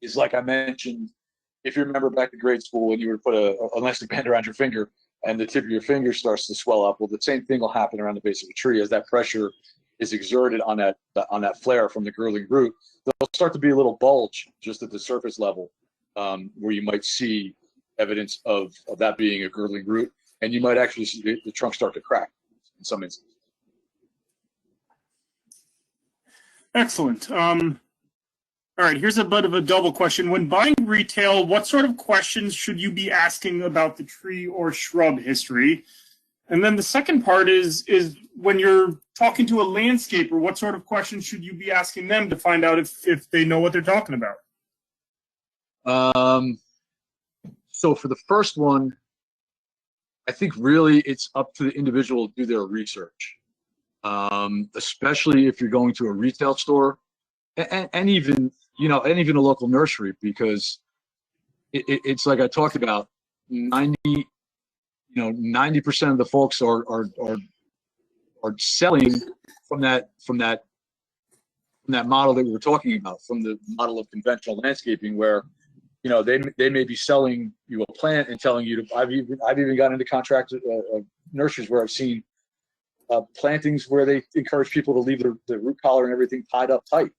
is, like I mentioned, if you remember back to grade school when you would put an elastic band around your finger and the tip of your finger starts to swell up. Well, the same thing will happen around the base of a tree as that pressure is exerted on that flare from the girdling root. There'll start to be a little bulge just at the surface level, where you might see evidence of that being a girdling root, and you might actually see the trunk start to crack in some instances. Excellent. All right, here's a bit of a double question. When buying retail, what sort of questions should you be asking about the tree or shrub history? And then the second part is when you're talking to a landscaper, what sort of questions should you be asking them to find out if they know what they're talking about? So for the first one, I think really it's up to the individual to do their research, especially if you're going to a retail store, and even a local nursery, because it's like I talked about, 90% of the folks are selling from that model that we were talking about, from the model of conventional landscaping, where they may be selling you a plant and telling you to. I've even gotten into contract nurseries where I've seen plantings where they encourage people to leave the root collar and everything tied up tight.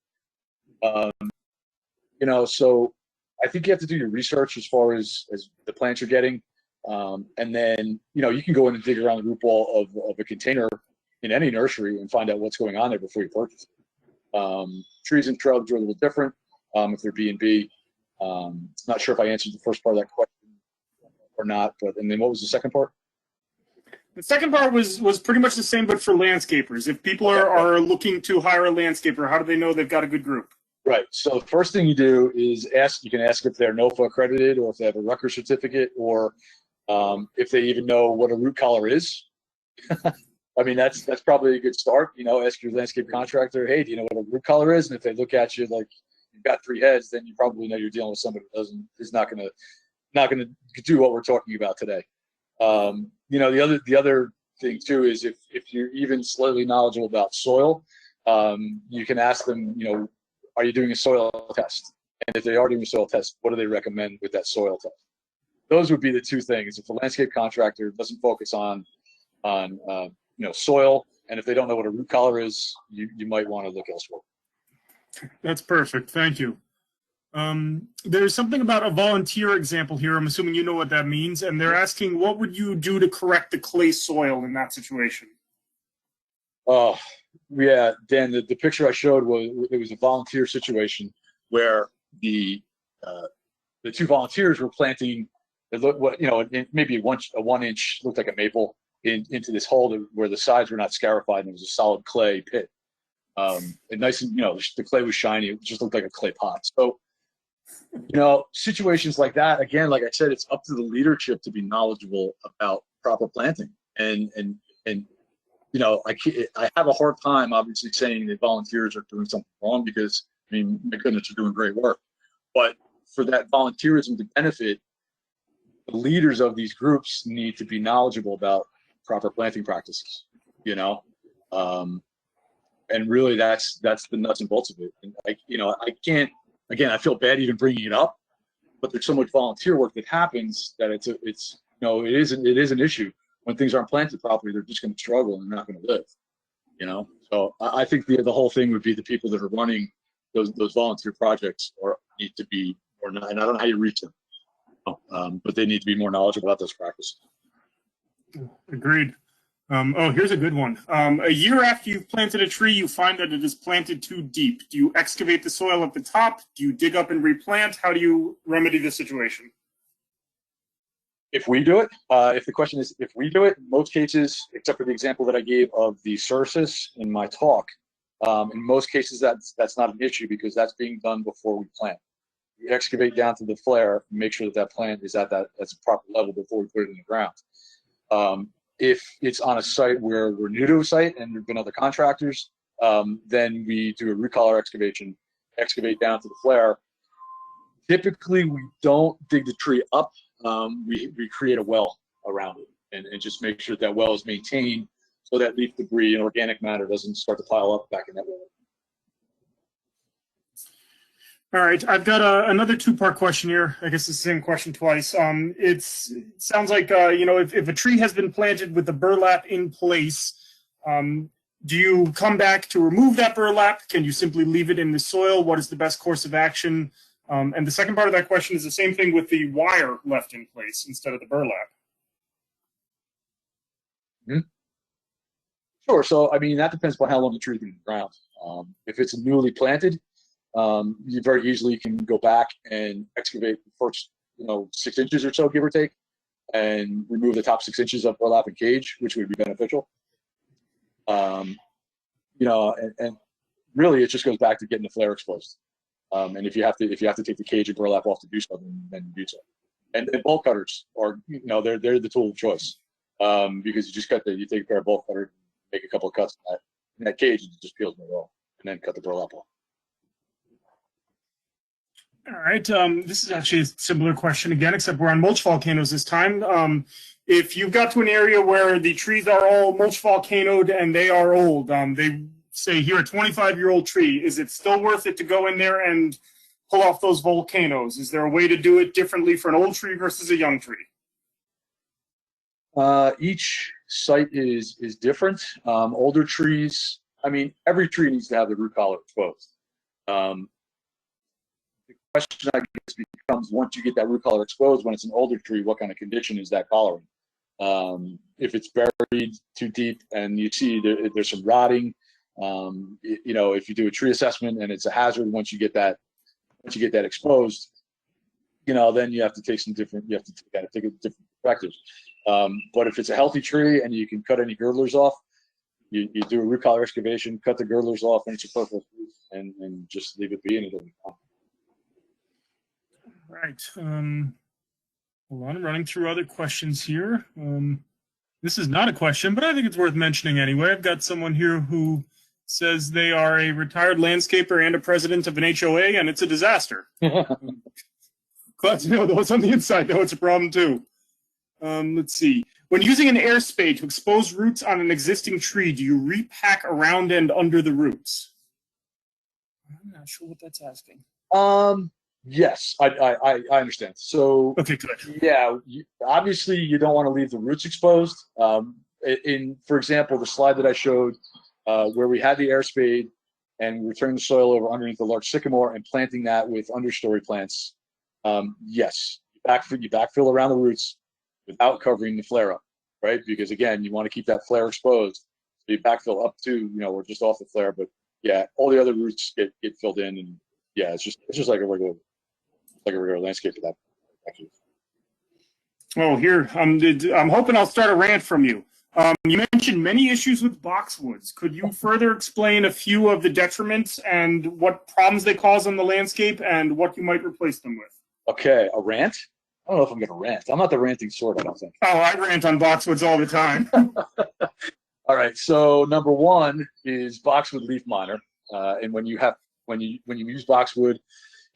So I think you have to do your research as far as the plants you're getting, and then you can go in and dig around the root ball of a container in any nursery and find out what's going on there before you purchase it. Trees and shrubs are a little different if they're B&B. Not sure if I answered the first part of that question or not, and then what was the second part? The second part was pretty much the same, but for landscapers. If people are looking to hire a landscaper, how do they know they've got a good group? Right. So the first thing you do is ask. You can ask if they're NOFA accredited, or if they have a Rutgers certificate, or if they even know what a root collar is. I mean, that's probably a good start. Ask your landscape contractor, hey, do you know what a root collar is? And if they look at you like you've got three heads, then you probably know you're dealing with somebody who is not going to do what we're talking about today. The other thing too is if you're even slightly knowledgeable about soil, you can ask them, are you doing a soil test? And if they are doing a soil test, what do they recommend with that soil test? Those would be the two things. If a landscape contractor doesn't focus on soil, and if they don't know what a root collar is, you might want to look elsewhere. That's perfect. Thank you. There's something about a volunteer example here. I'm assuming you know what that means. And they're asking, what would you do to correct the clay soil in that situation? Oh, yeah, Dan, the picture I showed was a volunteer situation where the two volunteers were planting, maybe a 1 inch, looked like a maple, into this hole where the sides were not scarified, and it was a solid clay pit. And nice, and the clay was shiny. It just looked like a clay pot. So, situations like that, again, like I said, it's up to the leadership to be knowledgeable about proper planting. And I have a hard time, obviously, saying that volunteers are doing something wrong because, my goodness, they're doing great work. But for that volunteerism to benefit, the leaders of these groups need to be knowledgeable about proper planting practices, and really that's the nuts and bolts of it. And I can't, again, I feel bad even bringing it up, but there's so much volunteer work that happens that it is an issue. When things aren't planted properly, they're just going to struggle and they're not going to live, So I think the whole thing would be the people that are running those volunteer projects need to be, and I don't know how you reach them, but they need to be more knowledgeable about those practices. Agreed. Here's a good one. A year after you've planted a tree, you find that it is planted too deep. Do you excavate the soil at the top? Do you dig up and replant? How do you remedy the situation? If we do it, if the question is if we do it, in most cases, except for the example that I gave of the surface in my talk, in most cases that's not an issue because that's being done before we plant. We excavate down to the flare, make sure that plant is at that's a proper level before we put it in the ground. If it's on a site where we're new to a site and there've been other contractors, then we do a root collar excavation, excavate down to the flare. Typically, we don't dig the tree up. We create a well around it and just make sure that well is maintained so that leaf debris and organic matter doesn't start to pile up back in that well. All right, I've got another two-part question here. I guess it's the same question twice. It sounds like, if a tree has been planted with the burlap in place, do you come back to remove that burlap? Can you simply leave it in the soil? What is the best course of action? And the second part of that question is the same thing with the wire left in place instead of the burlap. Mm-hmm. Sure. So, that depends on how long the tree's been in the ground. If it's newly planted, you very easily can go back and excavate the first, 6 inches or so, give or take, and remove the top 6 inches of burlap and cage, which would be beneficial. And really, it just goes back to getting the flare exposed. And if you have to take the cage and burlap off to do so, then do so. And bolt cutters are, they're the tool of choice, because you just you take a pair of bolt cutters, make a couple of cuts in that cage, and it just peels it off, and then cut the burlap off. All right. This is actually a similar question again, except we're on mulch volcanoes this time. If you've got to an area where the trees are all mulch volcanoed and they are old, they say here a 25-year-old tree, is it still worth it to go in there and pull off those volcanoes? Is there a way to do it differently for an old tree versus a young tree? Each site is different. Older trees, every tree needs to have the root collar exposed. The question, I guess, becomes once you get that root collar exposed, when it's an older tree, what kind of condition is that collar in? If it's buried too deep and you see there's some rotting, if you do a tree assessment and it's a hazard once you get that exposed, then you have to take a different perspective. But if it's a healthy tree and you can cut any girdlers off, you do a root collar excavation, cut the girdlers off, and it's a perfect, and just leave it be, and it'll be fine. Right. Hold on, I'm running through other questions here. This is not a question, but I think it's worth mentioning anyway. I've got someone here who says they are a retired landscaper and a president of an HOA, and it's a disaster. Glad to know those on the inside, though, it's a problem too. Let's see. When using an air spade to expose roots on an existing tree, do you repack around and under the roots? not sure what that's asking. Yes, I understand. So, Okay, good. yeah, obviously you don't want to leave the roots exposed. For example, the slide that I showed, where we had the air spade and we turned the soil over underneath the large sycamore and planting that with understory plants. Yes, you backfill around the roots without covering the flare up, right? Because again, you want to keep that flare exposed. So you backfill up to, or just off the flare, but yeah, all the other roots get filled in, and yeah, it's just like a regular landscape for that. Actually. Oh, here, I'm hoping I'll start a rant from you. You mentioned many issues with boxwoods. Could you further explain a few of the detriments and what problems they cause on the landscape and what you might replace them with? Okay, a rant? I don't know if I'm going to rant. I'm not the ranting sort, I don't think. Oh, I rant on boxwoods all the time. All right, so number one is boxwood leaf miner. And when you use boxwood,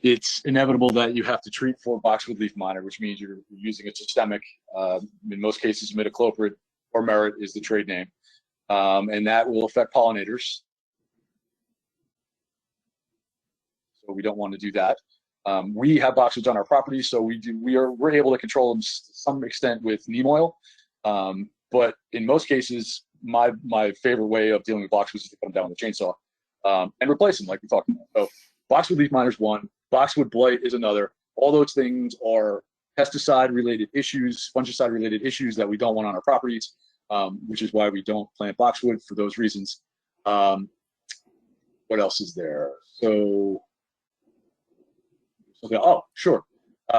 it's inevitable that you have to treat for boxwood leaf miner, which means you're using a systemic. In most cases, imidacloprid or merit is the trade name, and that will affect pollinators. So we don't want to do that. We have boxwoods on our property, so we're able to control them to some extent with neem oil. But in most cases, my favorite way of dealing with boxwoods is to put them down with a chainsaw and replace them, like we talked about. So boxwood leaf miner is one. Boxwood blight is another. All those things are pesticide-related issues, fungicide-related issues that we don't want on our properties, which is why we don't plant boxwood for those reasons. What else is there? So, oh, sure.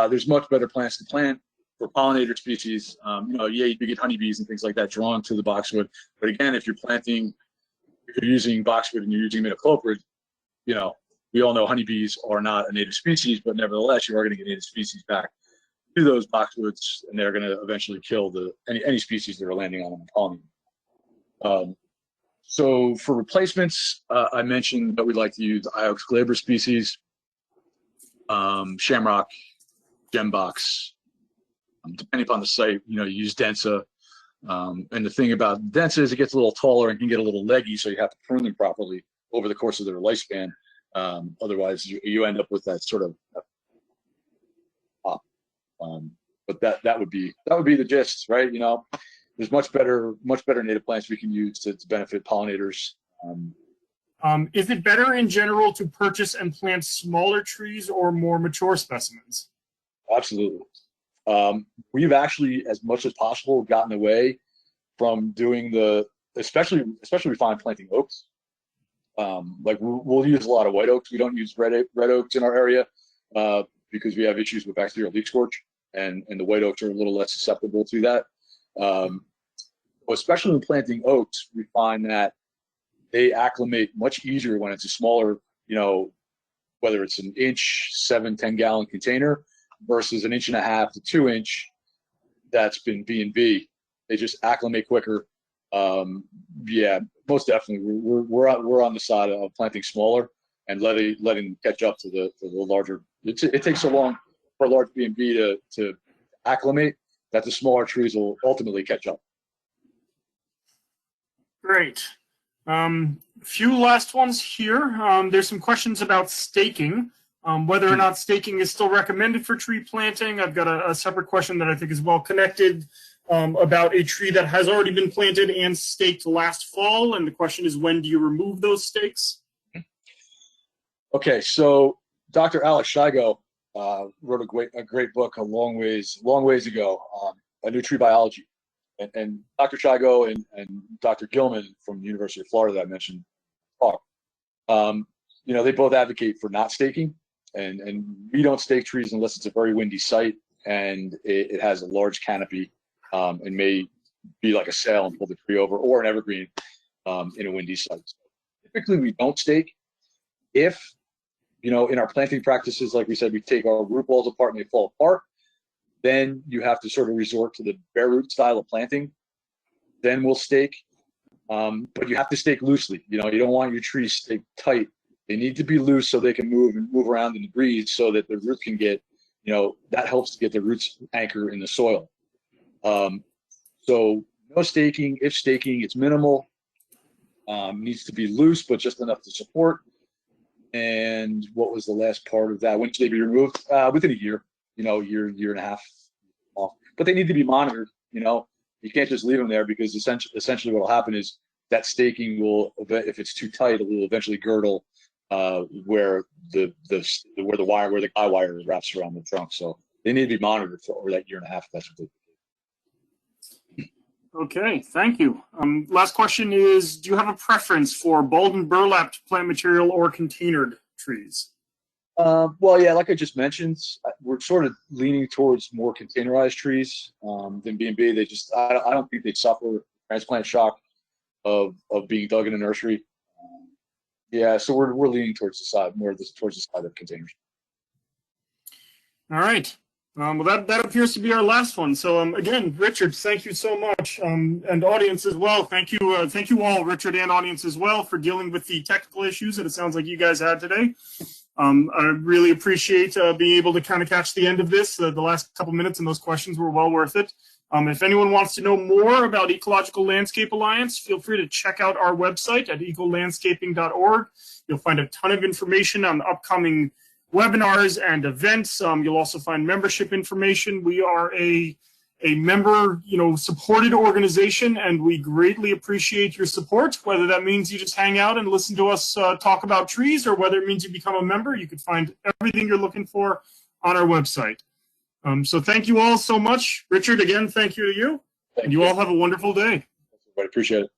There's much better plants to plant for pollinator species. Yeah, you get honeybees and things like that drawn to the boxwood. But again, if you're using boxwood and you're using imidacloprid, we all know honeybees are not a native species, but nevertheless, you are going to get native species back to those boxwoods, and they're going to eventually kill any species that are landing on them and pollinating. So for replacements, I mentioned that we like to use Iox glaber species, shamrock, gembox. Depending upon the site, you use densa. And the thing about densa is it gets a little taller and can get a little leggy, so you have to prune them properly over the course of their lifespan. Otherwise, you end up with that sort of pop. But that would be the gist, right? There's much better native plants we can use to benefit pollinators. Is it better in general to purchase and plant smaller trees or more mature specimens? Absolutely. We've actually, as much as possible, gotten away from doing especially we find planting oaks. Like we'll use a lot of white oaks. We don't use red oaks in our area because we have issues with bacterial leaf scorch, and the white oaks are a little less susceptible to that. Especially when planting oaks, we find that they acclimate much easier when it's a smaller, whether it's an inch, 7-10 gallon container versus an 1.5 to 2 inch that's been B&B. They just acclimate quicker. Yeah, most definitely. We're on the side of planting smaller and letting catch up to the larger. It takes so long for a large B&B to acclimate that the smaller trees will ultimately catch up. Great. Few last ones here. There's some questions about staking, whether or not staking is still recommended for tree planting. I've got a separate question that I think is well connected about a tree that has already been planted and staked last fall. And the question is, when do you remove those stakes? Okay, so Dr. Alex Shigo wrote a great book a long ways ago on new tree biology. And Dr. Shigo and Dr. Gilman from the University of Florida that I mentioned talk. They both advocate for not staking, and we don't stake trees unless it's a very windy site and it has a large canopy and may be like a sail and pull the tree over, or an evergreen in a windy site. Typically, we don't stake if, in our planting practices, like we said, we take our root balls apart and they fall apart. Then you have to sort of resort to the bare root style of planting. Then we'll stake, but you have to stake loosely. You don't want your trees staked tight. They need to be loose so they can move around in the breeze, so that the roots can get, that helps to get the roots anchor in the soil. So no staking. If staking, it's minimal. Needs to be loose, but just enough to support. And what was the last part of that? When should they be removed? Within a year, year and a half. But they need to be monitored. You can't just leave them there, because essentially what will happen is that staking will, if it's too tight, it will eventually girdle where the guy wire wraps around the trunk. So they need to be monitored for over that year and a half. That's what they. Okay, thank you. Last question is, do you have a preference for balled and burlapped plant material or containered trees? Well, yeah, like I just mentioned, we're sort of leaning towards more containerized trees than B&B. I don't think they suffer transplant shock of being dug in a nursery. Yeah, so we're leaning towards the side of containers. All right. Well, that appears to be our last one. So again, Richard, thank you so much, and audience as well. Thank you all, Richard and audience as well, for dealing with the technical issues that it sounds like you guys had today. I really appreciate being able to kind of catch the end of this. The last couple minutes and those questions were well worth it. If anyone wants to know more about Ecological Landscape Alliance, feel free to check out our website at ecolandscaping.org. You'll find a ton of information on the upcoming webinars and events. You'll also find membership information. We are a member, supported organization, and we greatly appreciate your support. Whether that means you just hang out and listen to us talk about trees, or whether it means you become a member, you can find everything you're looking for on our website. So thank you all so much. Richard, again, thank you to you. And you all have a wonderful day. I appreciate it.